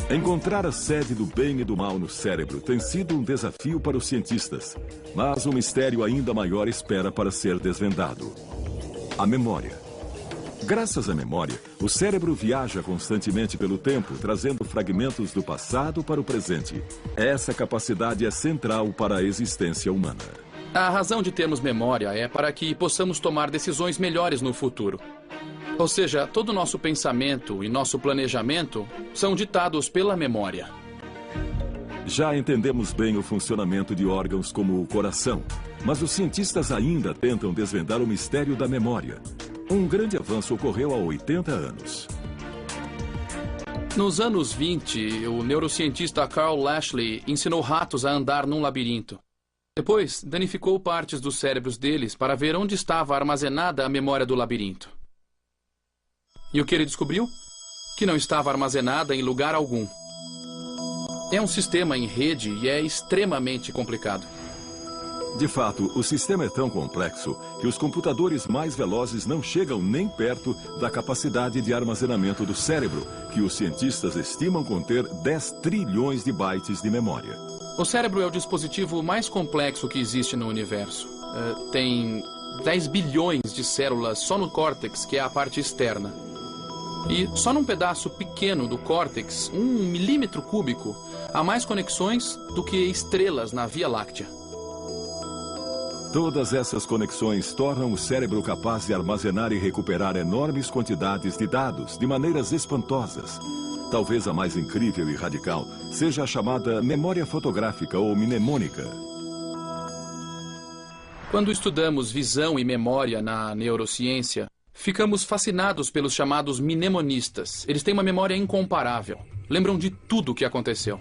Encontrar a sede do bem e do mal no cérebro tem sido um desafio para os cientistas. Mas um mistério ainda maior espera para ser desvendado. A memória. Graças à memória, o cérebro viaja constantemente pelo tempo, trazendo fragmentos do passado para o presente. Essa capacidade é central para a existência humana. A razão de termos memória é para que possamos tomar decisões melhores no futuro. Ou seja, todo o nosso pensamento e nosso planejamento são ditados pela memória. Já entendemos bem o funcionamento de órgãos como o coração, mas os cientistas ainda tentam desvendar o mistério da memória. Um grande avanço ocorreu há 80 anos. Nos anos 20, o neurocientista Carl Lashley ensinou ratos a andar num labirinto. Depois, danificou partes dos cérebros deles para ver onde estava armazenada a memória do labirinto. E o que ele descobriu? Que não estava armazenada em lugar algum. É um sistema em rede e é extremamente complicado. De fato, o sistema é tão complexo que os computadores mais velozes não chegam nem perto da capacidade de armazenamento do cérebro, que os cientistas estimam conter 10 trilhões de bytes de memória. O cérebro é o dispositivo mais complexo que existe no universo. Tem 10 bilhões de células só no córtex, que é a parte externa. E só num pedaço pequeno do córtex, 1 milímetro cúbico, há mais conexões do que estrelas na Via Láctea. Todas essas conexões tornam o cérebro capaz de armazenar e recuperar enormes quantidades de dados de maneiras espantosas. Talvez a mais incrível e radical seja a chamada memória fotográfica ou mnemônica. Quando estudamos visão e memória na neurociência, ficamos fascinados pelos chamados mnemonistas. Eles têm uma memória incomparável. Lembram de tudo o que aconteceu.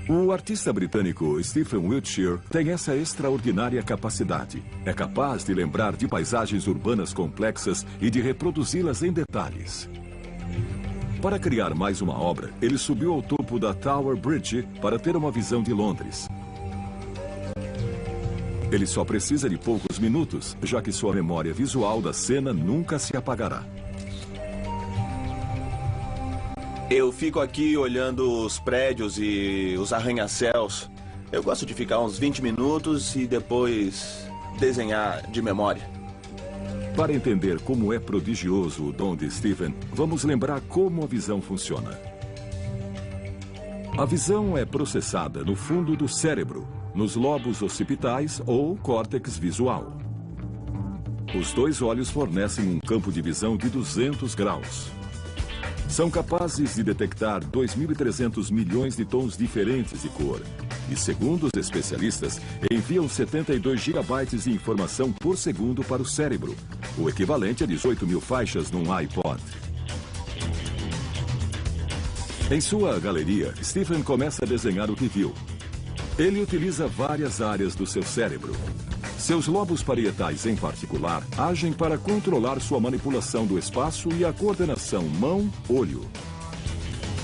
O artista britânico Stephen Wiltshire tem essa extraordinária capacidade. É capaz de lembrar de paisagens urbanas complexas e de reproduzi-las em detalhes. Para criar mais uma obra, ele subiu ao topo da Tower Bridge para ter uma visão de Londres. Ele só precisa de poucos minutos, já que sua memória visual da cena nunca se apagará. Eu fico aqui olhando os prédios e os arranha-céus. Eu gosto de ficar uns 20 minutos e depois desenhar de memória. Para entender como é prodigioso o dom de Stephen, vamos lembrar como a visão funciona. A visão é processada no fundo do cérebro, nos lobos occipitais ou córtex visual. Os dois olhos fornecem um campo de visão de 200 graus. São capazes de detectar 2.300 milhões de tons diferentes de cor. E, segundo os especialistas, enviam 72 gigabytes de informação por segundo para o cérebro, o equivalente a 18 mil faixas num iPod. Em sua galeria, Stephen começa a desenhar o que viu. Ele utiliza várias áreas do seu cérebro. Seus lobos parietais, em particular, agem para controlar sua manipulação do espaço e a coordenação mão-olho.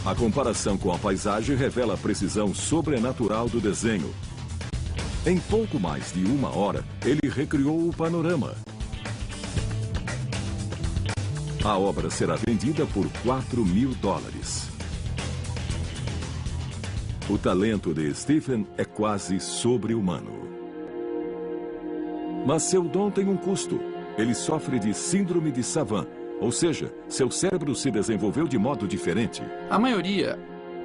A comparação com a paisagem revela a precisão sobrenatural do desenho. Em pouco mais de 1 hora, ele recriou o panorama. A obra será vendida por $4.000. O talento de Stephen é quase sobre-humano. Mas seu dom tem um custo. Ele sofre de síndrome de Savant, ou seja, seu cérebro se desenvolveu de modo diferente. A maioria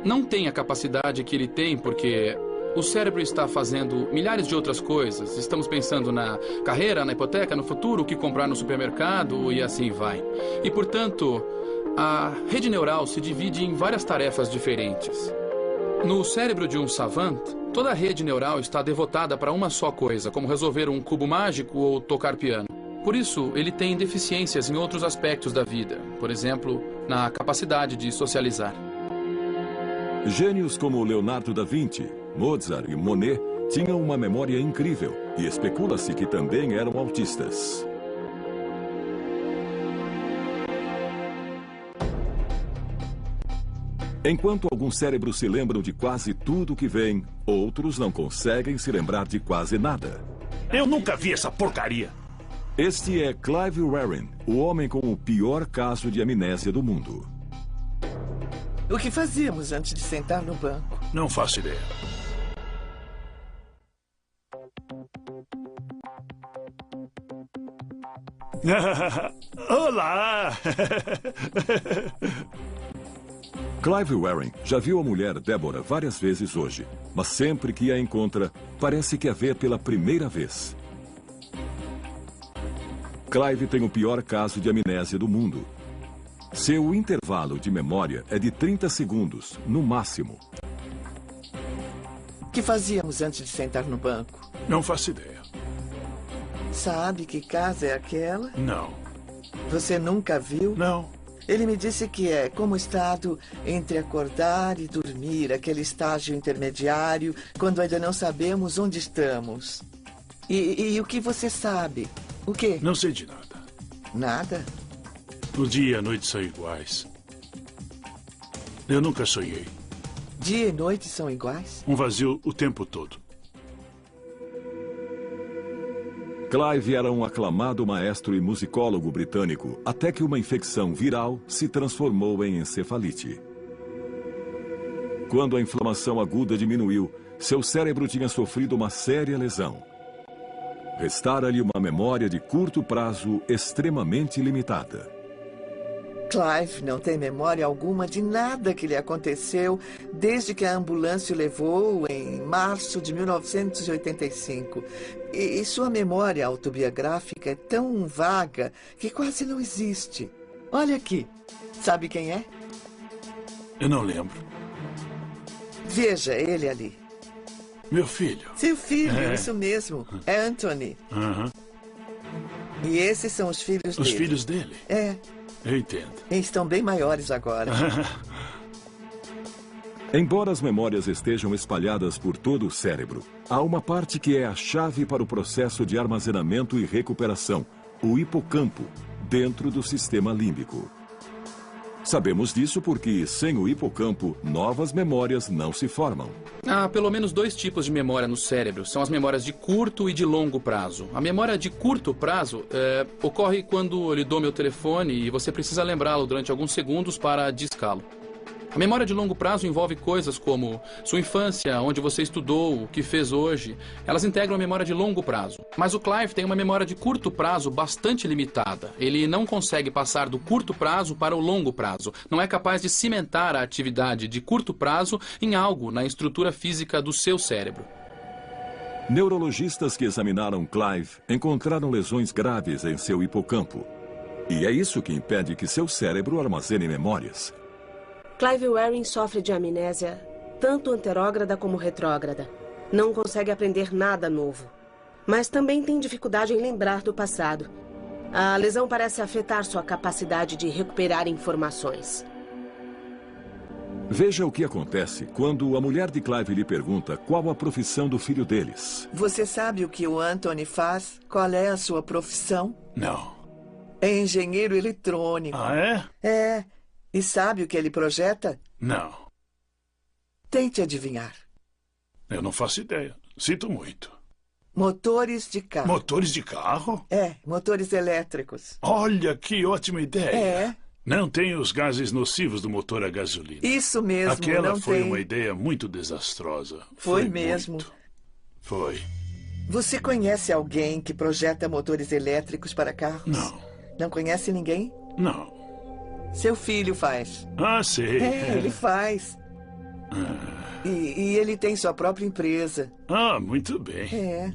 não tem a capacidade que ele tem porque o cérebro está fazendo milhares de outras coisas. Estamos pensando na carreira, na hipoteca, no futuro, o que comprar no supermercado e assim vai. E, portanto, a rede neural se divide em várias tarefas diferentes. No cérebro de um savant, toda a rede neural está devotada para uma só coisa, como resolver um cubo mágico ou tocar piano. Por isso, ele tem deficiências em outros aspectos da vida, por exemplo, na capacidade de socializar. Gênios como Leonardo da Vinci, Mozart e Monet tinham uma memória incrível e especula-se que também eram autistas. Enquanto alguns cérebros se lembram de quase tudo que vem, outros não conseguem se lembrar de quase nada. Eu nunca vi essa porcaria. Este é Clive Warren, o homem com o pior caso de amnésia do mundo. O que fazíamos antes de sentar no banco? Não faço ideia. Olá! Clive Warren já viu a mulher Deborah várias vezes hoje, mas sempre que a encontra, parece que a vê pela primeira vez. Clive tem o pior caso de amnésia do mundo. Seu intervalo de memória é de 30 segundos, no máximo. O que fazíamos antes de sentar no banco? Não faço ideia. Sabe que casa é aquela? Não. Você nunca viu? Não. Ele me disse que é como o estado entre acordar e dormir, aquele estágio intermediário, quando ainda não sabemos onde estamos. E o que você sabe? O quê? Não sei de nada. Nada? O dia e a noite são iguais. Eu nunca sonhei. Dia e noite são iguais? Um vazio o tempo todo. Clive era um aclamado maestro e musicólogo britânico, até que uma infecção viral se transformou em encefalite. Quando a inflamação aguda diminuiu, seu cérebro tinha sofrido uma séria lesão. Restara-lhe uma memória de curto prazo extremamente limitada. Clive não tem memória alguma de nada que lhe aconteceu desde que a ambulância o levou em março de 1985. E sua memória autobiográfica é tão vaga que quase não existe. Olha aqui. Sabe quem é? Eu não lembro. Veja ele ali. Meu filho. Seu filho, isso mesmo. É Anthony. E esses são os filhos dele. Os filhos dele? É. Eu entendo. E estão bem maiores agora. Embora as memórias estejam espalhadas por todo o cérebro, há uma parte que é a chave para o processo de armazenamento e recuperação, o hipocampo, dentro do sistema límbico. Sabemos disso porque, sem o hipocampo, novas memórias não se formam. Há pelo menos 2 tipos de memória no cérebro. São as memórias de curto e de longo prazo. A memória de curto prazo ocorre quando eu lhe dou meu telefone e você precisa lembrá-lo durante alguns segundos para discá-lo. A memória de longo prazo envolve coisas como sua infância, onde você estudou, o que fez hoje. Elas integram a memória de longo prazo. Mas o Clive tem uma memória de curto prazo bastante limitada. Ele não consegue passar do curto prazo para o longo prazo. Não é capaz de cimentar a atividade de curto prazo em algo na estrutura física do seu cérebro. Neurologistas que examinaram Clive encontraram lesões graves em seu hipocampo. E é isso que impede que seu cérebro armazene memórias. Clive Waring sofre de amnésia, tanto anterógrada como retrógrada. Não consegue aprender nada novo. Mas também tem dificuldade em lembrar do passado. A lesão parece afetar sua capacidade de recuperar informações. Veja o que acontece quando a mulher de Clive lhe pergunta qual a profissão do filho deles. Você sabe o que o Anthony faz? Qual é a sua profissão? Não. É engenheiro eletrônico. Ah, é? É. E sabe o que ele projeta? Não. Tente adivinhar. Eu não faço ideia. Sinto muito. Motores de carro. Motores de carro? É, motores elétricos. Olha, que ótima ideia. É. Não tem os gases nocivos do motor a gasolina. Isso mesmo, Aquela não foi tem. uma ideia muito desastrosa. Foi mesmo. Muito. Foi. Você conhece alguém que projeta motores elétricos para carros? Não. Não conhece ninguém? Não. Seu filho faz. Ah, sei. É, ele faz. E ele tem sua própria empresa. Ah, muito bem. É.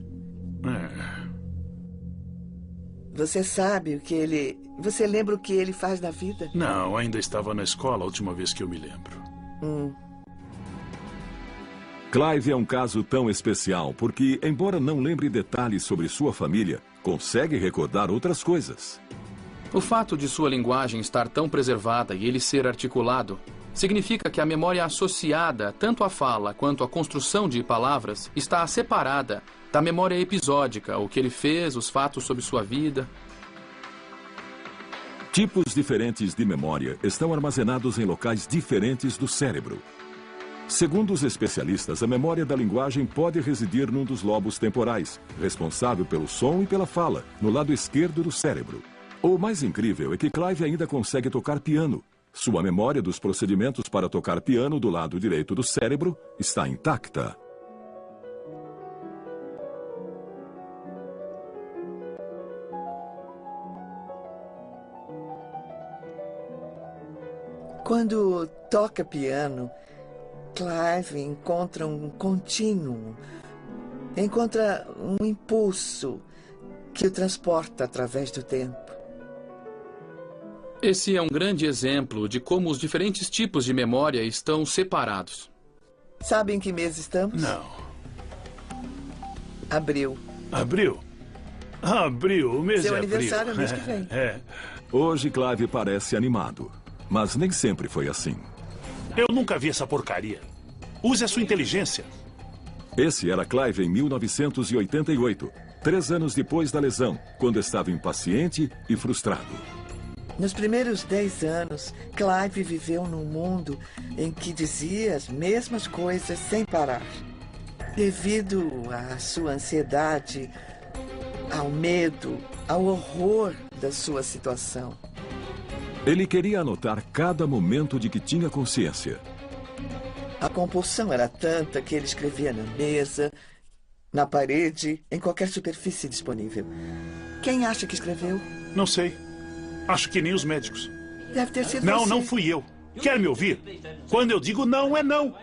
Você sabe o que ele... Você lembra o que ele faz na vida? Não, ainda estava na escola a última vez que eu me lembro. Clive é um caso tão especial porque, embora não lembre detalhes sobre sua família, consegue recordar outras coisas. O fato de sua linguagem estar tão preservada e ele ser articulado significa que a memória associada tanto à fala quanto à construção de palavras está separada da memória episódica, o que ele fez, os fatos sobre sua vida. Tipos diferentes de memória estão armazenados em locais diferentes do cérebro. Segundo os especialistas, a memória da linguagem pode residir num dos lobos temporais, responsável pelo som e pela fala, no lado esquerdo do cérebro. O mais incrível é que Clive ainda consegue tocar piano. Sua memória dos procedimentos para tocar piano do lado direito do cérebro está intacta. Quando toca piano, Clive encontra um contínuo, encontra um impulso que o transporta através do tempo. Esse é um grande exemplo de como os diferentes tipos de memória estão separados. Sabe em que mês estamos? Não. Abril. Abril? Abril, o mês Seu de abril. aniversário é o mês que vem. Hoje Clive parece animado, mas nem sempre foi assim. Eu nunca vi essa porcaria. Use a sua inteligência. Esse era Clive em 1988, 3 anos depois da lesão, quando estava impaciente e frustrado. Nos primeiros 10 anos, Clive viveu num mundo em que dizia as mesmas coisas sem parar. Devido à sua ansiedade, ao medo, ao horror da sua situação. Ele queria anotar cada momento de que tinha consciência. A compulsão era tanta que ele escrevia na mesa, na parede, em qualquer superfície disponível. Quem acha que escreveu? Não sei. Acho que nem os médicos. Deve ter sido Não, você. não fui eu. Quer me ouvir? Quando eu digo não, é não.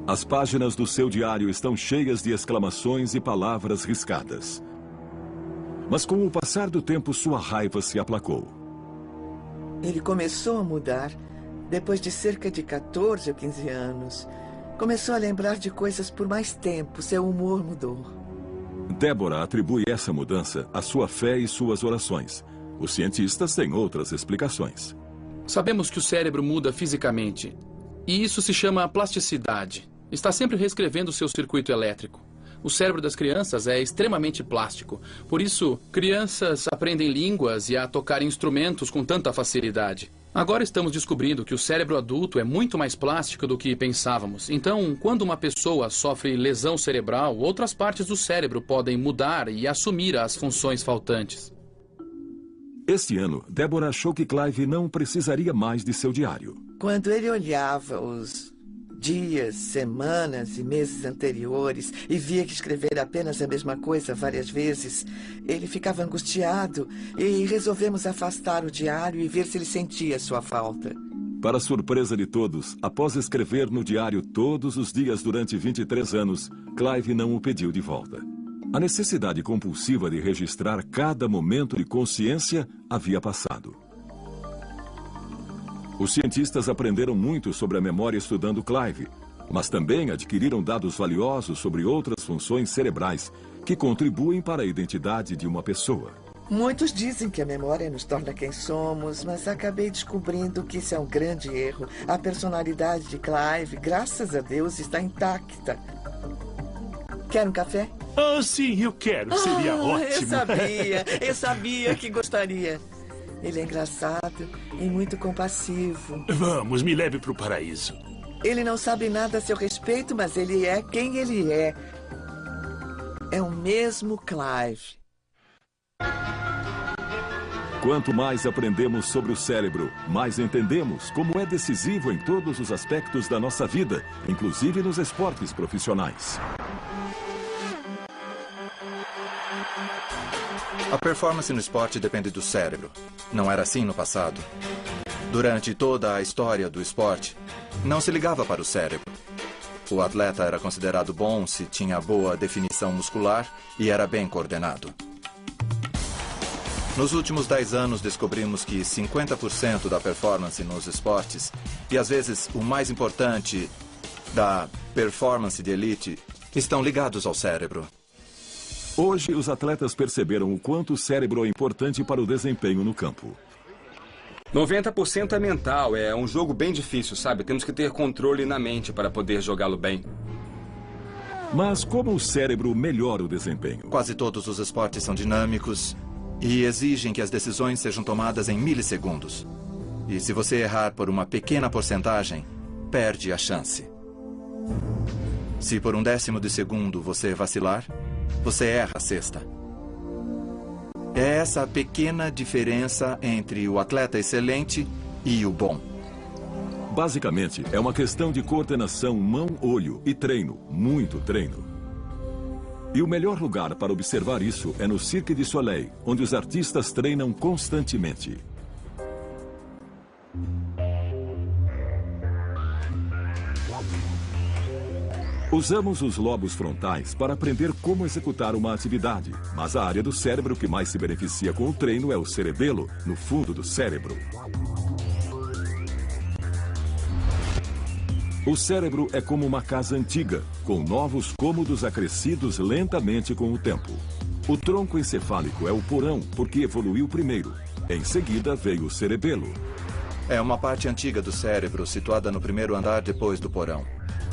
As páginas do seu diário estão cheias de exclamações e palavras riscadas. Mas com o passar do tempo, sua raiva se aplacou. Ele começou a mudar depois de cerca de 14 ou 15 anos. Começou a lembrar de coisas por mais tempo. Seu humor mudou. Débora atribui essa mudança à sua fé e suas orações. Os cientistas têm outras explicações. Sabemos que o cérebro muda fisicamente. E isso se chama plasticidade. Está sempre reescrevendo seu circuito elétrico. O cérebro das crianças é extremamente plástico. Por isso, crianças aprendem línguas e a tocar instrumentos com tanta facilidade. Agora estamos descobrindo que o cérebro adulto é muito mais plástico do que pensávamos. Então, quando uma pessoa sofre lesão cerebral, outras partes do cérebro podem mudar e assumir as funções faltantes. Este ano, Débora achou que Clive não precisaria mais de seu diário. Quando ele olhava os dias, semanas e meses anteriores e via que escrever apenas a mesma coisa várias vezes, ele ficava angustiado e resolvemos afastar o diário e ver se ele sentia sua falta. Para surpresa de todos, após escrever no diário todos os dias durante 23 anos, Clive não o pediu de volta. A necessidade compulsiva de registrar cada momento de consciência havia passado. Os cientistas aprenderam muito sobre a memória estudando Clive, mas também adquiriram dados valiosos sobre outras funções cerebrais que contribuem para a identidade de uma pessoa. Muitos dizem que a memória nos torna quem somos, mas acabei descobrindo que isso é um grande erro. A personalidade de Clive, graças a Deus, está intacta. Quer um café? Ah, sim, eu quero. Seria ótimo. Eu sabia que gostaria. Ele é engraçado e muito compassivo. Vamos, me leve para o paraíso. Ele não sabe nada a seu respeito, mas ele é quem ele é. É o mesmo Clive. Quanto mais aprendemos sobre o cérebro, mais entendemos como é decisivo em todos os aspectos da nossa vida, inclusive nos esportes profissionais. A performance no esporte depende do cérebro. Não era assim no passado. Durante toda a história do esporte, não se ligava para o cérebro. O atleta era considerado bom se tinha boa definição muscular e era bem coordenado. Nos últimos 10 anos, descobrimos que 50% da performance nos esportes, e às vezes o mais importante, da performance de elite, estão ligados ao cérebro. Hoje, os atletas perceberam o quanto o cérebro é importante para o desempenho no campo. 90% é mental, é um jogo bem difícil, sabe? Temos que ter controle na mente para poder jogá-lo bem. Mas como o cérebro melhora o desempenho? Quase todos os esportes são dinâmicos e exigem que as decisões sejam tomadas em milissegundos. E se você errar por uma pequena porcentagem, perde a chance. Se por 1/10 de segundo você vacilar, você erra a cesta. É essa pequena diferença entre o atleta excelente e o bom. Basicamente, é uma questão de coordenação mão-olho e treino, muito treino. E o melhor lugar para observar isso é no Cirque du Soleil, onde os artistas treinam constantemente. Usamos os lobos frontais para aprender como executar uma atividade, mas a área do cérebro que mais se beneficia com o treino é o cerebelo, no fundo do cérebro. O cérebro é como uma casa antiga, com novos cômodos acrescidos lentamente com o tempo. O tronco encefálico é o porão, porque evoluiu primeiro. Em seguida veio o cerebelo. É uma parte antiga do cérebro situada no primeiro andar depois do porão.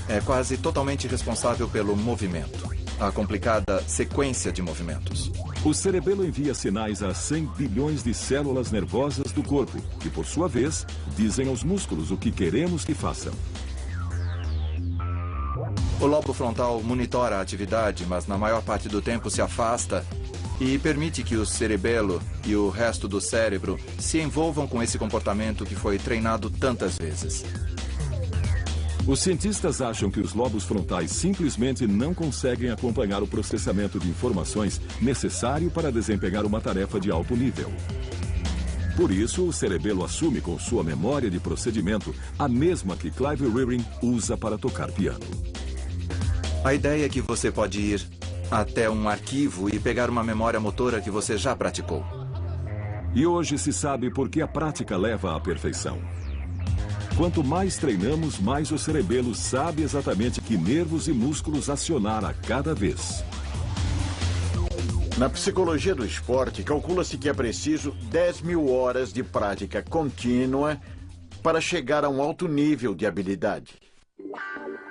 É quase totalmente responsável pelo movimento, a complicada sequência de movimentos. O cerebelo envia sinais a 100 bilhões de células nervosas do corpo, que por sua vez dizem aos músculos o que queremos que façam. O lobo frontal monitora a atividade, mas na maior parte do tempo se afasta e permite que o cerebelo e o resto do cérebro se envolvam com esse comportamento que foi treinado tantas vezes. Os cientistas acham que os lobos frontais simplesmente não conseguem acompanhar o processamento de informações necessário para desempenhar uma tarefa de alto nível. Por isso, o cerebelo assume com sua memória de procedimento a mesma que Clive Rearing usa para tocar piano. A ideia é que você pode ir até um arquivo e pegar uma memória motora que você já praticou. E hoje se sabe por que a prática leva à perfeição. Quanto mais treinamos, mais o cerebelo sabe exatamente que nervos e músculos acionar a cada vez. Na psicologia do esporte, calcula-se que é preciso 10.000 horas de prática contínua para chegar a um alto nível de habilidade.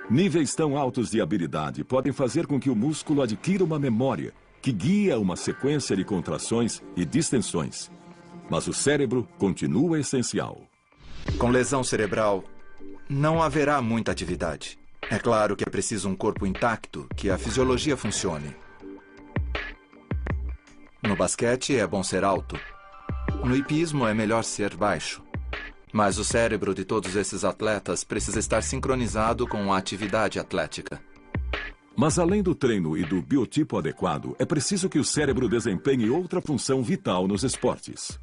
Níveis tão altos de habilidade podem fazer com que o músculo adquira uma memória que guia uma sequência de contrações e distensões. Mas o cérebro continua essencial. Com lesão cerebral, não haverá muita atividade. É claro que é preciso um corpo intacto, que a fisiologia funcione. No basquete é bom ser alto. No hipismo é melhor ser baixo. Mas o cérebro de todos esses atletas precisa estar sincronizado com a atividade atlética. Mas além do treino e do biotipo adequado, é preciso que o cérebro desempenhe outra função vital nos esportes.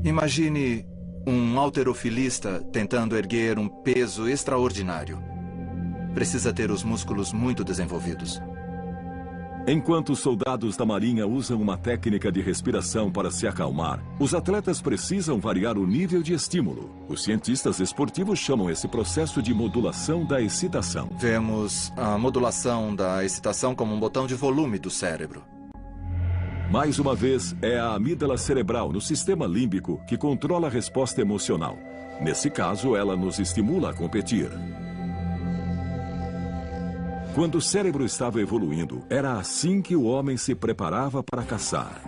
Imagine um halterofilista tentando erguer um peso extraordinário. Precisa ter os músculos muito desenvolvidos. Enquanto os soldados da Marinha usam uma técnica de respiração para se acalmar, os atletas precisam variar o nível de estímulo. Os cientistas esportivos chamam esse processo de modulação da excitação. Vemos a modulação da excitação como um botão de volume do cérebro. Mais uma vez, é a amígdala cerebral no sistema límbico que controla a resposta emocional. Nesse caso, ela nos estimula a competir. Quando o cérebro estava evoluindo, era assim que o homem se preparava para caçar.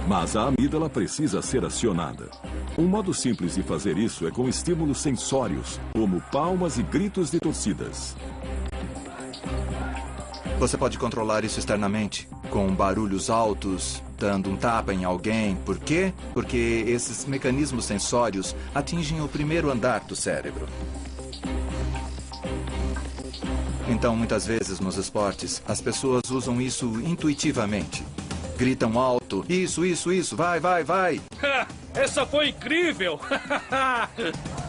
Mas a amígdala precisa ser acionada. Um modo simples de fazer isso é com estímulos sensórios, como palmas e gritos de torcidas. Você pode controlar isso externamente, com barulhos altos, dando um tapa em alguém. Por quê? Porque esses mecanismos sensórios atingem o primeiro andar do cérebro. Então, muitas vezes nos esportes, as pessoas usam isso intuitivamente. Gritam alto, isso, vai, vai, vai. Essa foi incrível!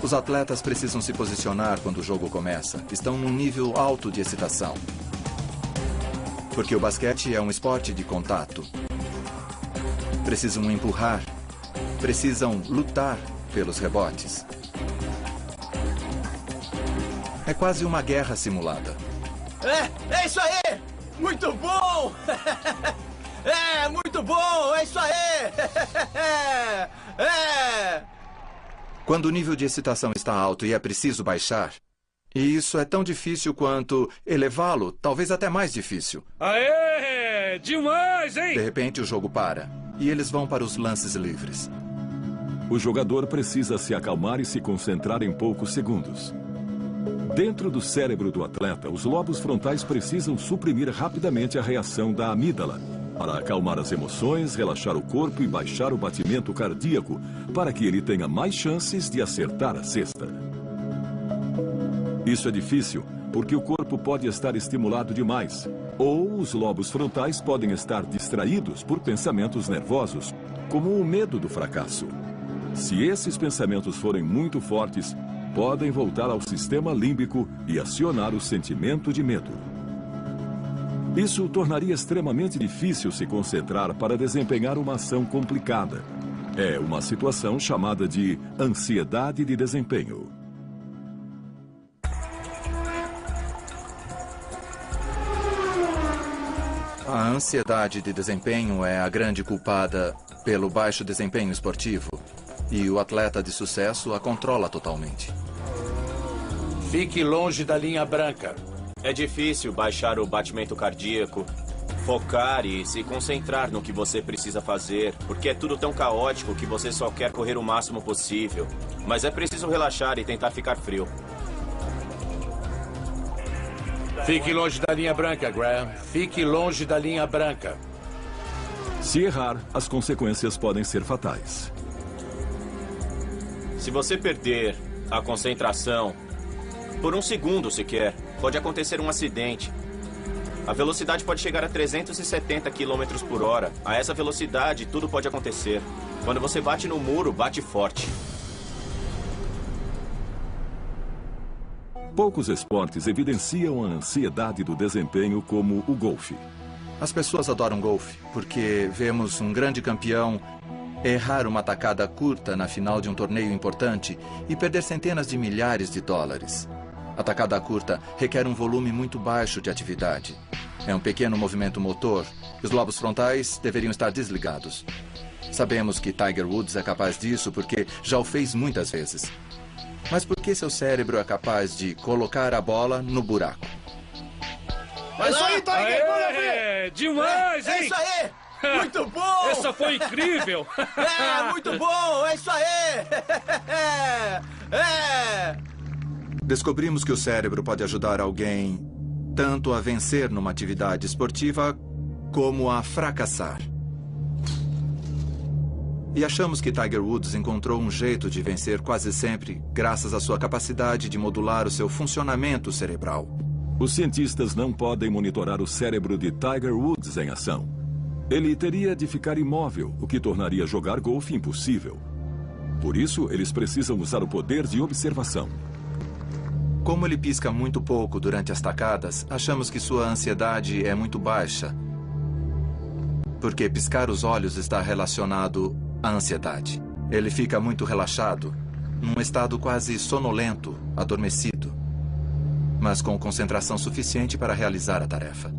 Os atletas precisam se posicionar quando o jogo começa. Estão num nível alto de excitação. Porque o basquete é um esporte de contato. Precisam empurrar. Precisam lutar pelos rebotes. É quase uma guerra simulada. É isso aí! Muito bom! É, muito bom! É isso aí! É! Quando o nível de excitação está alto e é preciso baixar, e isso é tão difícil quanto elevá-lo, talvez até mais difícil. Aê! Demais, hein? De repente o jogo para, e eles vão para os lances livres. O jogador precisa se acalmar e se concentrar em poucos segundos. Dentro do cérebro do atleta, os lobos frontais precisam suprimir rapidamente a reação da amígdala para acalmar as emoções, relaxar o corpo e baixar o batimento cardíaco para que ele tenha mais chances de acertar a cesta. Isso é difícil porque o corpo pode estar estimulado demais ou os lobos frontais podem estar distraídos por pensamentos nervosos, como o medo do fracasso. Se esses pensamentos forem muito fortes, podem voltar ao sistema límbico e acionar o sentimento de medo. Isso tornaria extremamente difícil se concentrar para desempenhar uma ação complicada. É uma situação chamada de ansiedade de desempenho. A ansiedade de desempenho é a grande culpada pelo baixo desempenho esportivo. E o atleta de sucesso a controla totalmente. Fique longe da linha branca. É difícil baixar o batimento cardíaco, focar e se concentrar no que você precisa fazer, porque é tudo tão caótico que você só quer correr o máximo possível. Mas é preciso relaxar e tentar ficar frio. Fique longe da linha branca, Graham. Fique longe da linha branca. Se errar, as consequências podem ser fatais. Se você perder a concentração por um segundo sequer, pode acontecer um acidente. A velocidade pode chegar a 370 km por hora. A essa velocidade, tudo pode acontecer. Quando você bate no muro, bate forte. Poucos esportes evidenciam a ansiedade do desempenho como o golfe. As pessoas adoram golfe porque vemos um grande campeão errar uma tacada curta na final de um torneio importante e perder centenas de milhares de dólares. A tacada curta requer um volume muito baixo de atividade. É um pequeno movimento motor. Os lobos frontais deveriam estar desligados. Sabemos que Tiger Woods é capaz disso porque já o fez muitas vezes. Mas por que seu cérebro é capaz de colocar a bola no buraco? É isso aí, Tiger! Bora ver! Demais, hein? É isso aí! Muito bom! Essa foi incrível! É, muito bom! É isso aí! É! Descobrimos que o cérebro pode ajudar alguém tanto a vencer numa atividade esportiva como a fracassar. E achamos que Tiger Woods encontrou um jeito de vencer quase sempre graças à sua capacidade de modular o seu funcionamento cerebral. Os cientistas não podem monitorar o cérebro de Tiger Woods em ação. Ele teria de ficar imóvel, o que tornaria jogar golfe impossível. Por isso, eles precisam usar o poder de observação. Como ele pisca muito pouco durante as tacadas, achamos que sua ansiedade é muito baixa. Porque piscar os olhos está relacionado à ansiedade. Ele fica muito relaxado, num estado quase sonolento, adormecido, mas com concentração suficiente para realizar a tarefa.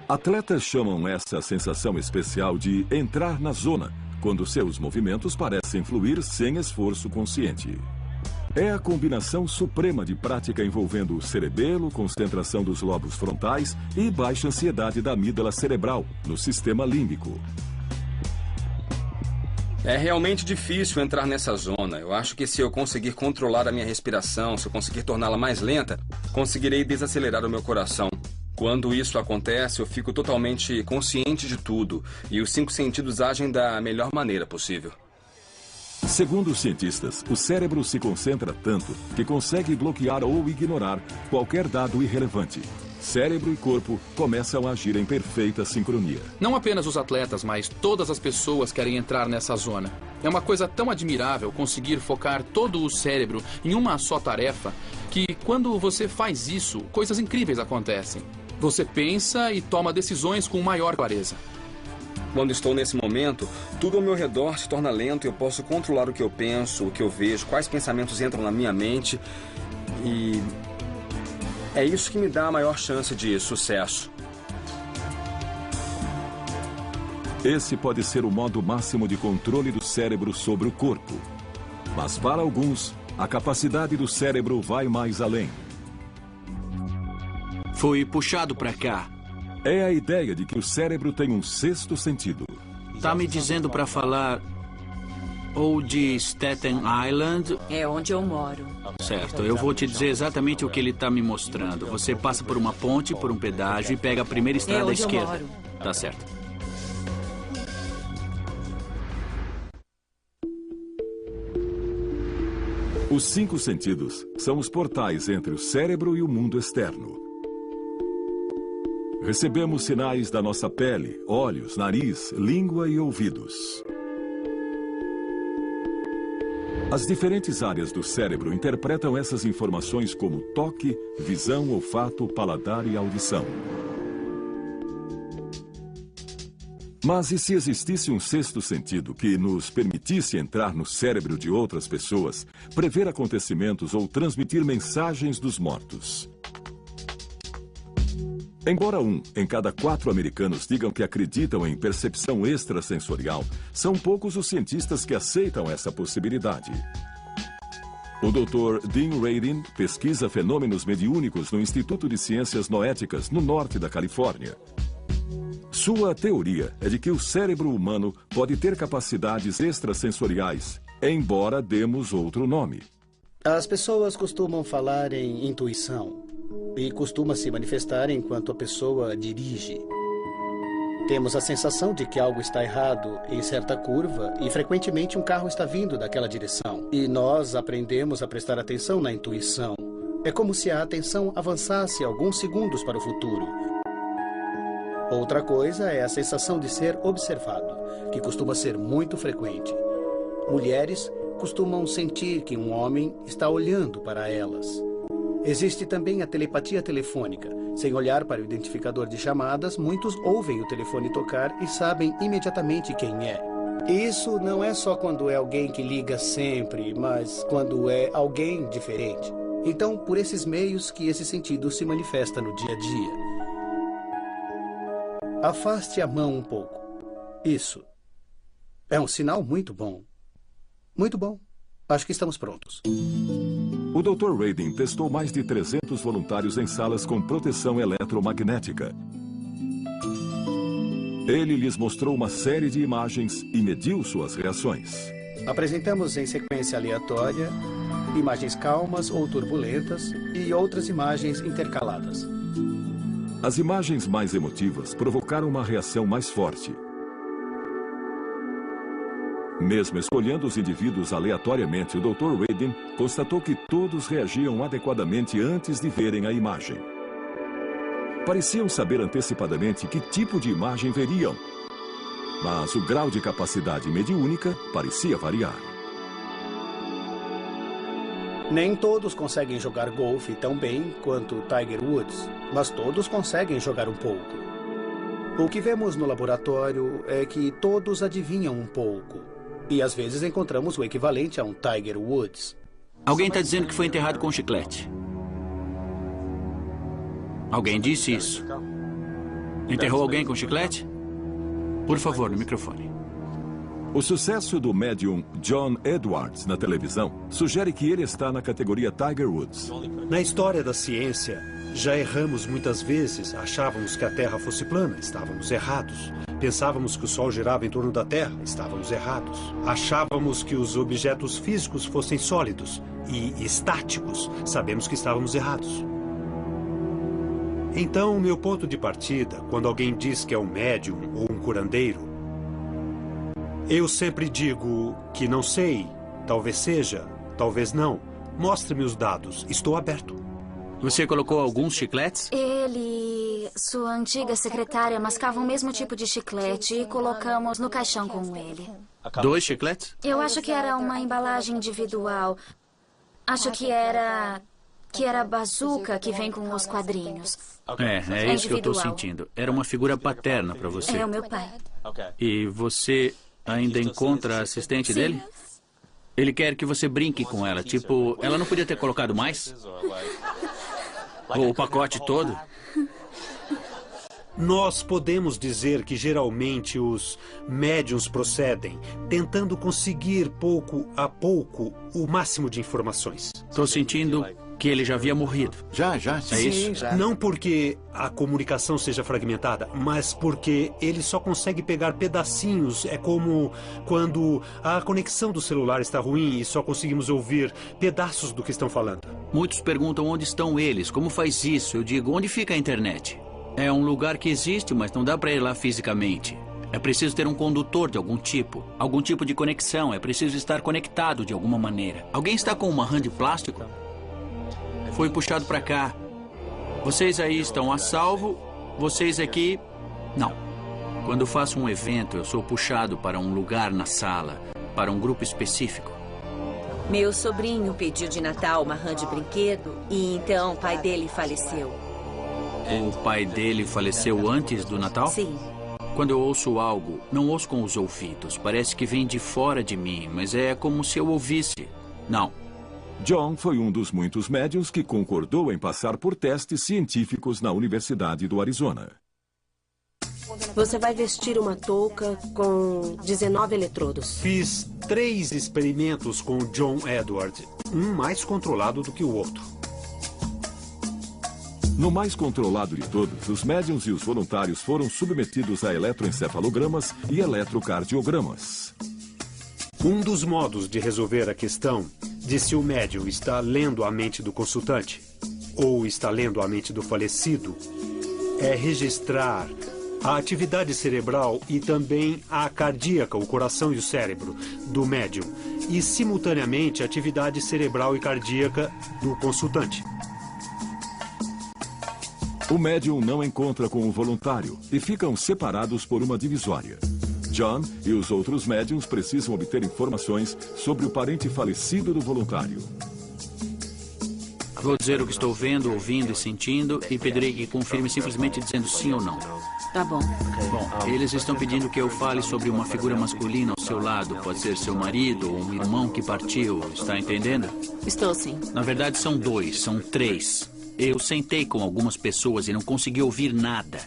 Atletas chamam essa sensação especial de entrar na zona, quando seus movimentos parecem fluir sem esforço consciente. É a combinação suprema de prática envolvendo o cerebelo, concentração dos lobos frontais e baixa ansiedade da amígdala cerebral, no sistema límbico. É realmente difícil entrar nessa zona. Eu acho que se eu conseguir controlar a minha respiração, se eu conseguir torná-la mais lenta, conseguirei desacelerar o meu coração. Quando isso acontece, eu fico totalmente consciente de tudo e os 5 sentidos agem da melhor maneira possível. Segundo os cientistas, o cérebro se concentra tanto que consegue bloquear ou ignorar qualquer dado irrelevante. Cérebro e corpo começam a agir em perfeita sincronia. Não apenas os atletas, mas todas as pessoas querem entrar nessa zona. É uma coisa tão admirável conseguir focar todo o cérebro em uma só tarefa que, quando você faz isso, coisas incríveis acontecem. Você pensa e toma decisões com maior clareza. Quando estou nesse momento, tudo ao meu redor se torna lento e eu posso controlar o que eu penso, o que eu vejo, quais pensamentos entram na minha mente. E é isso que me dá a maior chance de sucesso. Esse pode ser o modo máximo de controle do cérebro sobre o corpo. Mas para alguns, a capacidade do cérebro vai mais além. Foi puxado para cá. É a ideia de que o cérebro tem um sexto sentido. Tá me dizendo para falar ou de Staten Island? É onde eu moro. Certo, eu vou te dizer exatamente o que ele tá me mostrando. Você passa por uma ponte, por um pedágio e pega a primeira estrada à esquerda. Tá certo. Os 5 sentidos são os portais entre o cérebro e o mundo externo. Recebemos sinais da nossa pele, olhos, nariz, língua e ouvidos. As diferentes áreas do cérebro interpretam essas informações como toque, visão, olfato, paladar e audição. Mas e se existisse um sexto sentido que nos permitisse entrar no cérebro de outras pessoas, prever acontecimentos ou transmitir mensagens dos mortos? Embora 1 em cada 4 americanos digam que acreditam em percepção extrasensorial, são poucos os cientistas que aceitam essa possibilidade. O Dr. Dean Radin pesquisa fenômenos mediúnicos no Instituto de Ciências Noéticas, no norte da Califórnia. Sua teoria é de que o cérebro humano pode ter capacidades extrasensoriais, embora demos outro nome. As pessoas costumam falar em intuição e costuma se manifestar enquanto a pessoa dirige. Temos a sensação de que algo está errado em certa curva e frequentemente um carro está vindo daquela direção. E nós aprendemos a prestar atenção na intuição. É como se a atenção avançasse alguns segundos para o futuro. Outra coisa é a sensação de ser observado, que costuma ser muito frequente. Mulheres costumam sentir que um homem está olhando para elas. Existe também a telepatia telefônica. Sem olhar para o identificador de chamadas, muitos ouvem o telefone tocar e sabem imediatamente quem é. Isso não é só quando é alguém que liga sempre, mas quando é alguém diferente. Então, por esses meios que esse sentido se manifesta no dia a dia. Afaste a mão um pouco. Isso. É um sinal muito bom. Muito bom. Acho que estamos prontos. O Dr. Radin testou mais de 300 voluntários em salas com proteção eletromagnética. Ele lhes mostrou uma série de imagens e mediu suas reações. Apresentamos em sequência aleatória imagens calmas ou turbulentas e outras imagens intercaladas. As imagens mais emotivas provocaram uma reação mais forte. Mesmo escolhendo os indivíduos aleatoriamente, o Dr. Radin constatou que todos reagiam adequadamente antes de verem a imagem. Pareciam saber antecipadamente que tipo de imagem veriam, mas o grau de capacidade mediúnica parecia variar. Nem todos conseguem jogar golfe tão bem quanto Tiger Woods, mas todos conseguem jogar um pouco. O que vemos no laboratório é que todos adivinham um pouco. E às vezes encontramos o equivalente a um Tiger Woods. Alguém está dizendo que foi enterrado com chiclete. Alguém disse isso. Enterrou alguém com chiclete? Por favor, no microfone. O sucesso do médium John Edwards na televisão sugere que ele está na categoria Tiger Woods. Na história da ciência, já erramos muitas vezes. Achávamos que a Terra fosse plana, estávamos errados. Pensávamos que o Sol girava em torno da Terra, estávamos errados. Achávamos que os objetos físicos fossem sólidos e estáticos, sabemos que estávamos errados. Então, o meu ponto de partida, quando alguém diz que é um médium ou um curandeiro, eu sempre digo que não sei, talvez seja, talvez não. Mostre-me os dados, estou aberto. Você colocou alguns chicletes? Ele e sua antiga secretária mascavam o mesmo tipo de chiclete e colocamos no caixão com ele. 2 chicletes? Eu acho que era uma embalagem individual. Acho que era a bazuca que vem com os quadrinhos. É isso que eu estou sentindo. Era uma figura paterna para você. É o meu pai. E você ainda encontra a assistente dele? Ele quer que você brinque com ela. Tipo, ela não podia ter colocado mais? Ou o pacote todo? Nós podemos dizer que geralmente os médiuns procedem tentando conseguir pouco a pouco o máximo de informações. Estou sentindo que ele já havia morrido. Já. É isso? Já. Não porque a comunicação seja fragmentada, mas porque ele só consegue pegar pedacinhos. É como quando a conexão do celular está ruim e só conseguimos ouvir pedaços do que estão falando. Muitos perguntam onde estão eles, como faz isso? Eu digo, onde fica a internet? É um lugar que existe, mas não dá para ir lá fisicamente. É preciso ter um condutor de algum tipo de conexão, é preciso estar conectado de alguma maneira. Alguém está com uma rã de plástico? Foi puxado para cá. Vocês aí estão a salvo, vocês aqui, não. Quando faço um evento, eu sou puxado para um lugar na sala, para um grupo específico. Meu sobrinho pediu de Natal uma rã de brinquedo e então o pai dele faleceu. O pai dele faleceu antes do Natal? Sim. Quando eu ouço algo, não ouço com os ouvidos. Parece que vem de fora de mim, mas é como se eu ouvisse. Não. John foi um dos muitos médiuns que concordou em passar por testes científicos na Universidade do Arizona. Você vai vestir uma touca com 19 eletrodos. Fiz 3 experimentos com o John Edward, um mais controlado do que o outro. No mais controlado de todos, os médiuns e os voluntários foram submetidos a eletroencefalogramas e eletrocardiogramas. Um dos modos de resolver a questão de se o médium está lendo a mente do consultante ou está lendo a mente do falecido é registrar A atividade cerebral e também a cardíaca, o coração e o cérebro, do médium. E, simultaneamente, a atividade cerebral e cardíaca do consultante. O médium não encontra com o voluntário e ficam separados por uma divisória. John e os outros médiums precisam obter informações sobre o parente falecido do voluntário. Vou dizer o que estou vendo, ouvindo e sentindo e pedirei que confirme simplesmente dizendo sim ou não. Tá bom. Bom, eles estão pedindo que eu fale sobre uma figura masculina ao seu lado. Pode ser seu marido ou um irmão que partiu. Está entendendo? Estou sim. Na verdade, são 2, são 3. Eu sentei com algumas pessoas e não consegui ouvir nada.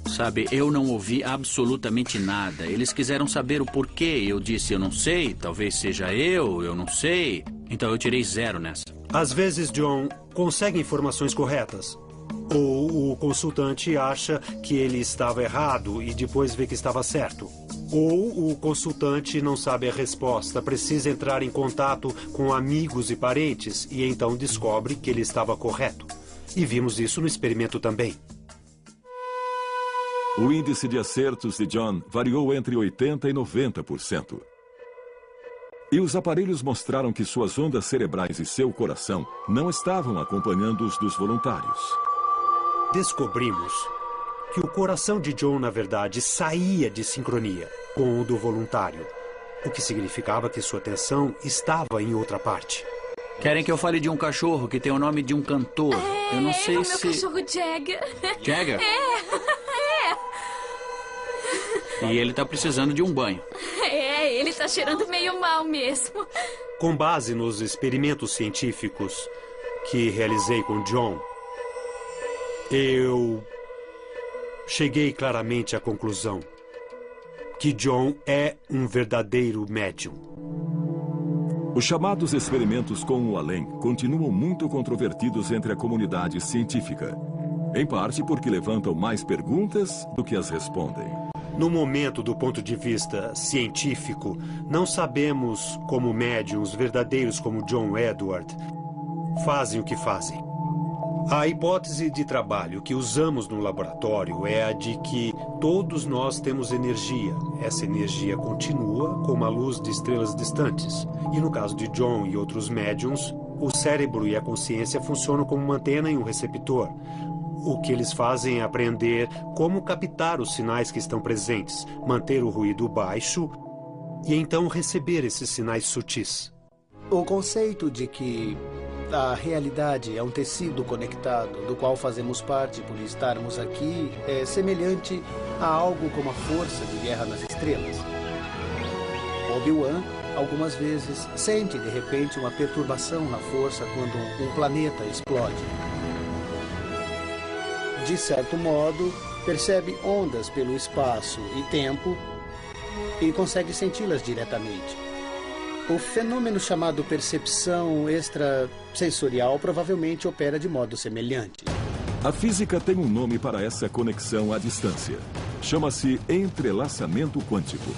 Sabe, eu não ouvi absolutamente nada. Eles quiseram saber o porquê. Eu disse, eu não sei. Talvez seja eu não sei. Então eu tirei 0 nessa. Às vezes, John consegue informações corretas. Ou o consultante acha que ele estava errado e depois vê que estava certo. Ou o consultante não sabe a resposta, precisa entrar em contato com amigos e parentes e então descobre que ele estava correto. E vimos isso no experimento também. O índice de acertos de John variou entre 80% e 90%. E os aparelhos mostraram que suas ondas cerebrais e seu coração não estavam acompanhando os dos voluntários. Descobrimos que o coração de John, na verdade, saía de sincronia com o do voluntário, o que significava que sua atenção estava em outra parte. Querem que eu fale de um cachorro que tem o nome de um cantor? Eu não sei o se... meu cachorro Jagger. Jagger? É. E ele tá precisando de um banho. Ele tá cheirando meio mal mesmo. Com base nos experimentos científicos que realizei com John, eu cheguei claramente à conclusão que John é um verdadeiro médium. Os chamados experimentos com o além continuam muito controvertidos entre a comunidade científica. Em parte porque levantam mais perguntas do que as respondem. No momento, do ponto de vista científico, não sabemos como médiums verdadeiros como John Edward fazem o que fazem. A hipótese de trabalho que usamos no laboratório é a de que todos nós temos energia. Essa energia continua como a luz de estrelas distantes. E no caso de John e outros médiums, o cérebro e a consciência funcionam como uma antena e um receptor. O que eles fazem é aprender como captar os sinais que estão presentes, manter o ruído baixo e então receber esses sinais sutis. O conceito de que a realidade é um tecido conectado do qual fazemos parte por estarmos aqui é semelhante a algo como a força de Guerra nas Estrelas. Obi-Wan, algumas vezes, sente de repente uma perturbação na força quando um planeta explode. De certo modo, percebe ondas pelo espaço e tempo e consegue senti-las diretamente. O fenômeno chamado percepção extrasensorial provavelmente opera de modo semelhante. A física tem um nome para essa conexão à distância. Chama-se entrelaçamento quântico.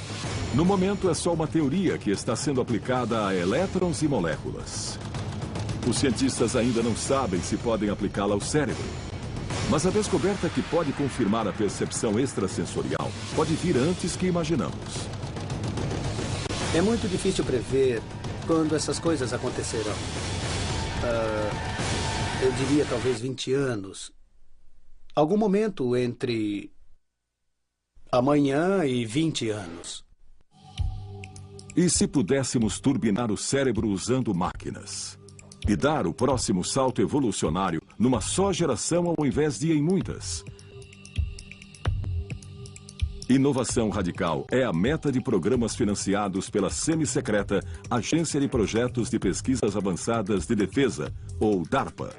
No momento, é só uma teoria que está sendo aplicada a elétrons e moléculas. Os cientistas ainda não sabem se podem aplicá-la ao cérebro. Mas a descoberta que pode confirmar a percepção extrasensorial pode vir antes que imaginamos. É muito difícil prever quando essas coisas acontecerão. Eu diria talvez 20 anos. Algum momento entre amanhã e 20 anos. E se pudéssemos turbinar o cérebro usando máquinas? E dar o próximo salto evolucionário numa só geração ao invés de em muitas? Inovação radical é a meta de programas financiados pela semi-secreta Agência de Projetos de Pesquisas Avançadas de Defesa, ou DARPA.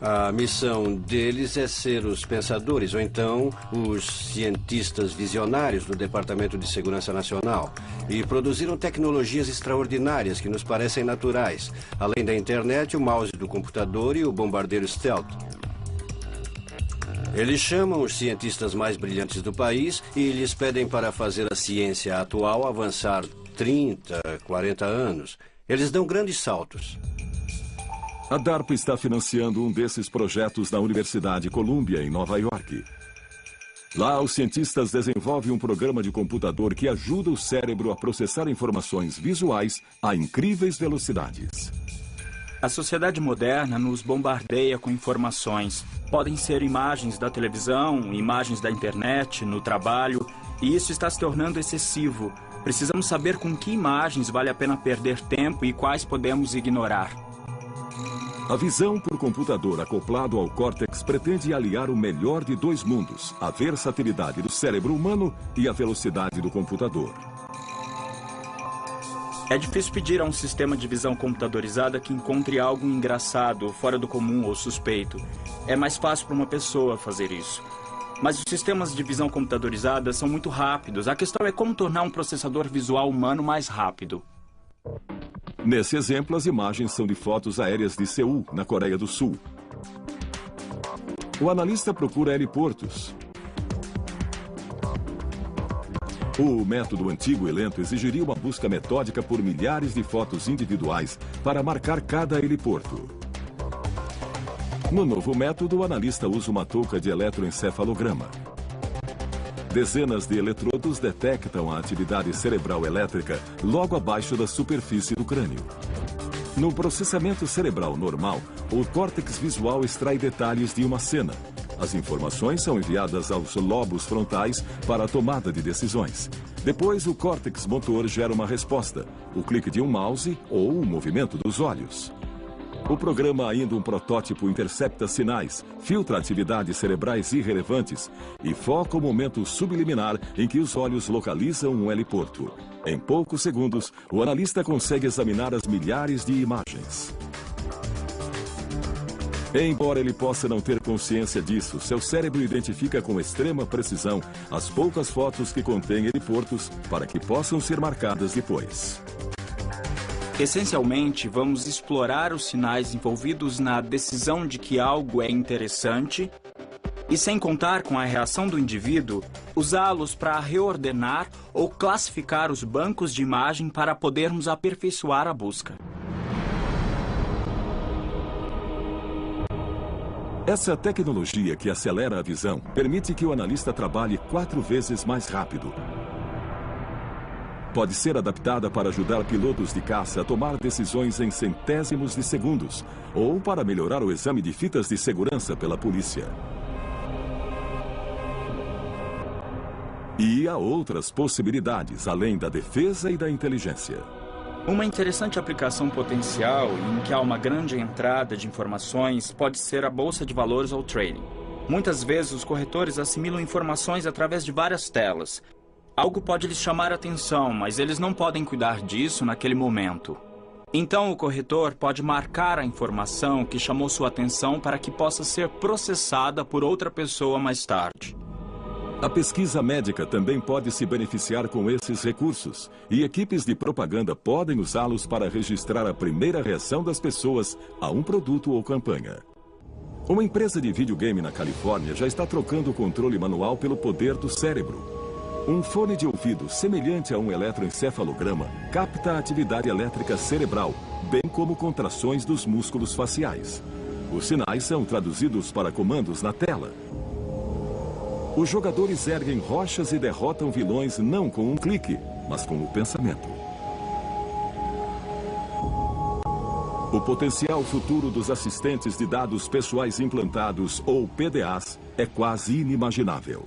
A missão deles é ser os pensadores, ou então os cientistas visionários do Departamento de Segurança Nacional. E produziram tecnologias extraordinárias que nos parecem naturais. Além da internet, o mouse do computador e o bombardeiro stealth. Eles chamam os cientistas mais brilhantes do país e lhes pedem para fazer a ciência atual avançar 30, 40 anos. Eles dão grandes saltos. A DARPA está financiando um desses projetos na Universidade Columbia, em Nova York. Lá, os cientistas desenvolvem um programa de computador que ajuda o cérebro a processar informações visuais a incríveis velocidades. A sociedade moderna nos bombardeia com informações. Podem ser imagens da televisão, imagens da internet, no trabalho, e isso está se tornando excessivo. Precisamos saber com que imagens vale a pena perder tempo e quais podemos ignorar. A visão por computador acoplado ao córtex pretende aliar o melhor de dois mundos, a versatilidade do cérebro humano e a velocidade do computador. É difícil pedir a um sistema de visão computadorizada que encontre algo engraçado, fora do comum ou suspeito. É mais fácil para uma pessoa fazer isso. Mas os sistemas de visão computadorizada são muito rápidos. A questão é como tornar um processador visual humano mais rápido. Nesse exemplo, as imagens são de fotos aéreas de Seul, na Coreia do Sul. O analista procura heliportos. O método antigo e lento exigiria uma busca metódica por milhares de fotos individuais para marcar cada heliporto. No novo método, o analista usa uma touca de eletroencefalograma. Dezenas de eletrodos detectam a atividade cerebral elétrica logo abaixo da superfície do crânio. No processamento cerebral normal, o córtex visual extrai detalhes de uma cena. As informações são enviadas aos lobos frontais para a tomada de decisões. Depois, o córtex motor gera uma resposta, o clique de um mouse ou o movimento dos olhos. O programa, ainda um protótipo, intercepta sinais, filtra atividades cerebrais irrelevantes e foca o momento subliminar em que os olhos localizam um heliporto. Em poucos segundos, o analista consegue examinar as milhares de imagens. Embora ele possa não ter consciência disso, seu cérebro identifica com extrema precisão as poucas fotos que contêm heliportos para que possam ser marcadas depois. Essencialmente, vamos explorar os sinais envolvidos na decisão de que algo é interessante e, sem contar com a reação do indivíduo, usá-los para reordenar ou classificar os bancos de imagem para podermos aperfeiçoar a busca. Essa tecnologia que acelera a visão permite que o analista trabalhe 4 vezes mais rápido. Pode ser adaptada para ajudar pilotos de caça a tomar decisões em centésimos de segundos ou para melhorar o exame de fitas de segurança pela polícia. E há outras possibilidades, além da defesa e da inteligência. Uma interessante aplicação potencial em que há uma grande entrada de informações pode ser a bolsa de valores ou trading. Muitas vezes os corretores assimilam informações através de várias telas. Algo pode lhes chamar a atenção, mas eles não podem cuidar disso naquele momento. Então o corretor pode marcar a informação que chamou sua atenção para que possa ser processada por outra pessoa mais tarde. A pesquisa médica também pode se beneficiar com esses recursos, e equipes de propaganda podem usá-los para registrar a primeira reação das pessoas a um produto ou campanha. Uma empresa de videogame na Califórnia já está trocando o controle manual pelo poder do cérebro. Um fone de ouvido semelhante a um eletroencefalograma capta a atividade elétrica cerebral, bem como contrações dos músculos faciais. Os sinais são traduzidos para comandos na tela. Os jogadores erguem rochas e derrotam vilões não com um clique, mas com o pensamento. O potencial futuro dos assistentes de dados pessoais implantados, ou PDAs, é quase inimaginável.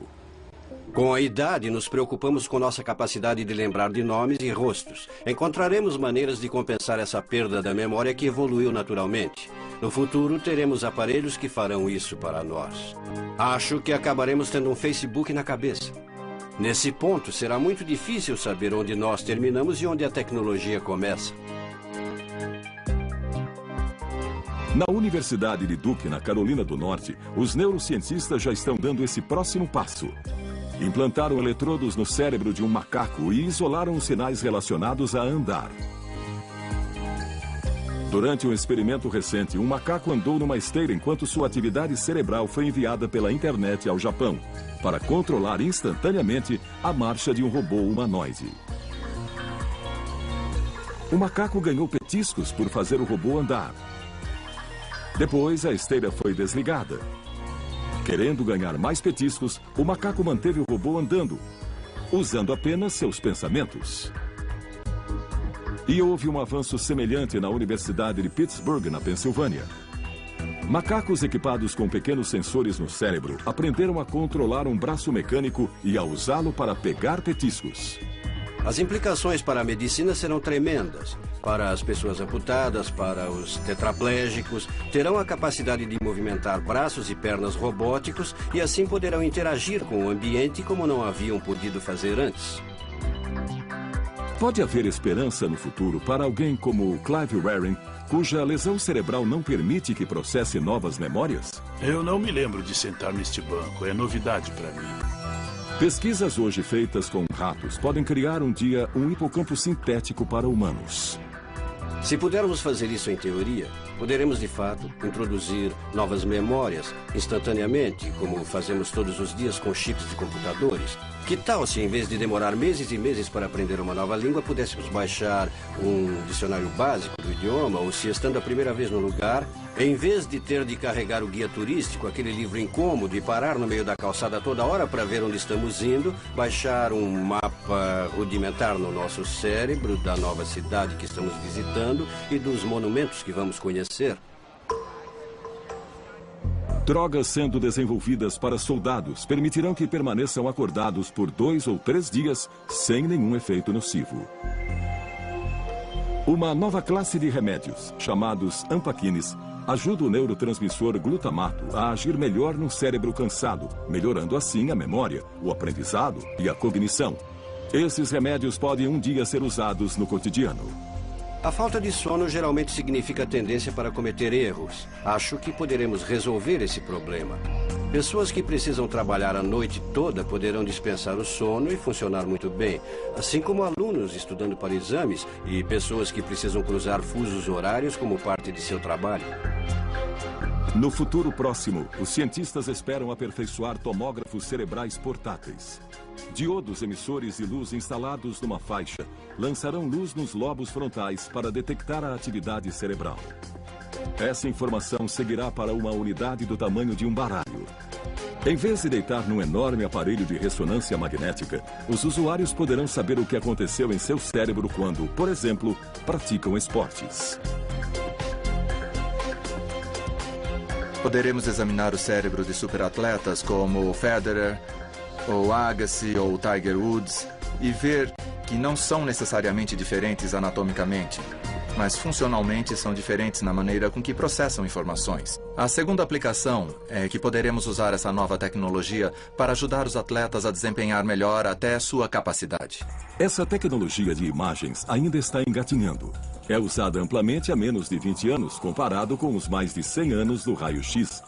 Com a idade, nos preocupamos com nossa capacidade de lembrar de nomes e rostos. Encontraremos maneiras de compensar essa perda da memória que evoluiu naturalmente. No futuro, teremos aparelhos que farão isso para nós. Acho que acabaremos tendo um Facebook na cabeça. Nesse ponto, será muito difícil saber onde nós terminamos e onde a tecnologia começa. Na Universidade de Duke, na Carolina do Norte, os neurocientistas já estão dando esse próximo passo. Implantaram eletrodos no cérebro de um macaco e isolaram os sinais relacionados a andar. Durante um experimento recente, um macaco andou numa esteira enquanto sua atividade cerebral foi enviada pela internet ao Japão, para controlar instantaneamente a marcha de um robô humanoide. O macaco ganhou petiscos por fazer o robô andar. Depois, a esteira foi desligada. Querendo ganhar mais petiscos, o macaco manteve o robô andando, usando apenas seus pensamentos. E houve um avanço semelhante na Universidade de Pittsburgh, na Pensilvânia. Macacos equipados com pequenos sensores no cérebro aprenderam a controlar um braço mecânico e a usá-lo para pegar petiscos. As implicações para a medicina serão tremendas. Para as pessoas amputadas, para os tetraplégicos, terão a capacidade de movimentar braços e pernas robóticos e assim poderão interagir com o ambiente como não haviam podido fazer antes. Pode haver esperança no futuro para alguém como Clive Waring, cuja lesão cerebral não permite que processe novas memórias? Eu não me lembro de sentar neste banco. É novidade para mim. Pesquisas hoje feitas com ratos podem criar um dia um hipocampo sintético para humanos. Se pudermos fazer isso em teoria, poderemos de fato introduzir novas memórias instantaneamente, como fazemos todos os dias com chips de computadores. Que tal se, em vez de demorar meses e meses para aprender uma nova língua, pudéssemos baixar um dicionário básico do idioma, ou se, estando a primeira vez no lugar, em vez de ter de carregar o guia turístico, aquele livro incômodo, e parar no meio da calçada toda hora para ver onde estamos indo, baixar um mapa rudimentar no nosso cérebro da nova cidade que estamos visitando e dos monumentos que vamos conhecer. Drogas sendo desenvolvidas para soldados permitirão que permaneçam acordados por 2 ou 3 dias sem nenhum efeito nocivo. Uma nova classe de remédios, chamados ampaquines, ajuda o neurotransmissor glutamato a agir melhor no cérebro cansado, melhorando assim a memória, o aprendizado e a cognição. Esses remédios podem um dia ser usados no cotidiano. A falta de sono geralmente significa tendência para cometer erros. Acho que poderemos resolver esse problema. Pessoas que precisam trabalhar a noite toda poderão dispensar o sono e funcionar muito bem, assim como alunos estudando para exames e pessoas que precisam cruzar fusos horários como parte de seu trabalho. No futuro próximo, os cientistas esperam aperfeiçoar tomógrafos cerebrais portáteis. Diodos emissores e luz instalados numa faixa lançarão luz nos lobos frontais para detectar a atividade cerebral. Essa informação seguirá para uma unidade do tamanho de um baralho. Em vez de deitar num enorme aparelho de ressonância magnética, os usuários poderão saber o que aconteceu em seu cérebro quando, por exemplo, praticam esportes. Poderemos examinar o cérebro de superatletas como Federer, ou Agassi, ou Tiger Woods, e ver que não são necessariamente diferentes anatomicamente, mas funcionalmente são diferentes na maneira com que processam informações. A segunda aplicação é que poderemos usar essa nova tecnologia para ajudar os atletas a desempenhar melhor até sua capacidade. Essa tecnologia de imagens ainda está engatinhando. É usada amplamente há menos de 20 anos, comparado com os mais de 100 anos do raio-x.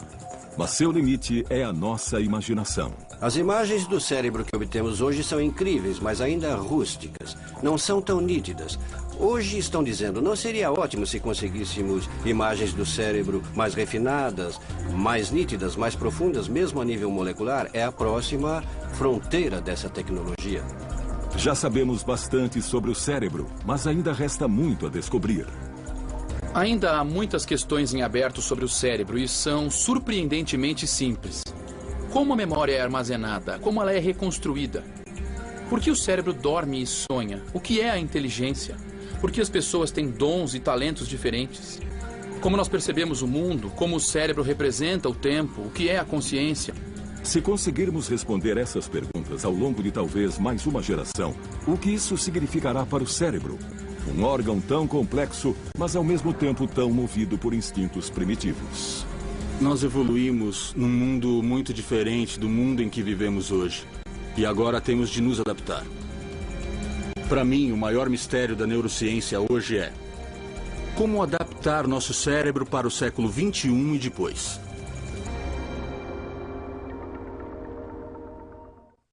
Mas seu limite é a nossa imaginação. As imagens do cérebro que obtemos hoje são incríveis, mas ainda rústicas. Não são tão nítidas. Hoje estão dizendo, não seria ótimo se conseguíssemos imagens do cérebro mais refinadas, mais nítidas, mais profundas, mesmo a nível molecular? É a próxima fronteira dessa tecnologia. Já sabemos bastante sobre o cérebro, mas ainda resta muito a descobrir. Ainda há muitas questões em aberto sobre o cérebro e são surpreendentemente simples. Como a memória é armazenada? Como ela é reconstruída? Por que o cérebro dorme e sonha? O que é a inteligência? Por que as pessoas têm dons e talentos diferentes? Como nós percebemos o mundo? Como o cérebro representa o tempo? O que é a consciência? Se conseguirmos responder essas perguntas ao longo de talvez mais uma geração, o que isso significará para o cérebro? Um órgão tão complexo, mas ao mesmo tempo tão movido por instintos primitivos. Nós evoluímos num mundo muito diferente do mundo em que vivemos hoje. E agora temos de nos adaptar. Para mim, o maior mistério da neurociência hoje é como adaptar nosso cérebro para o século XXI e depois.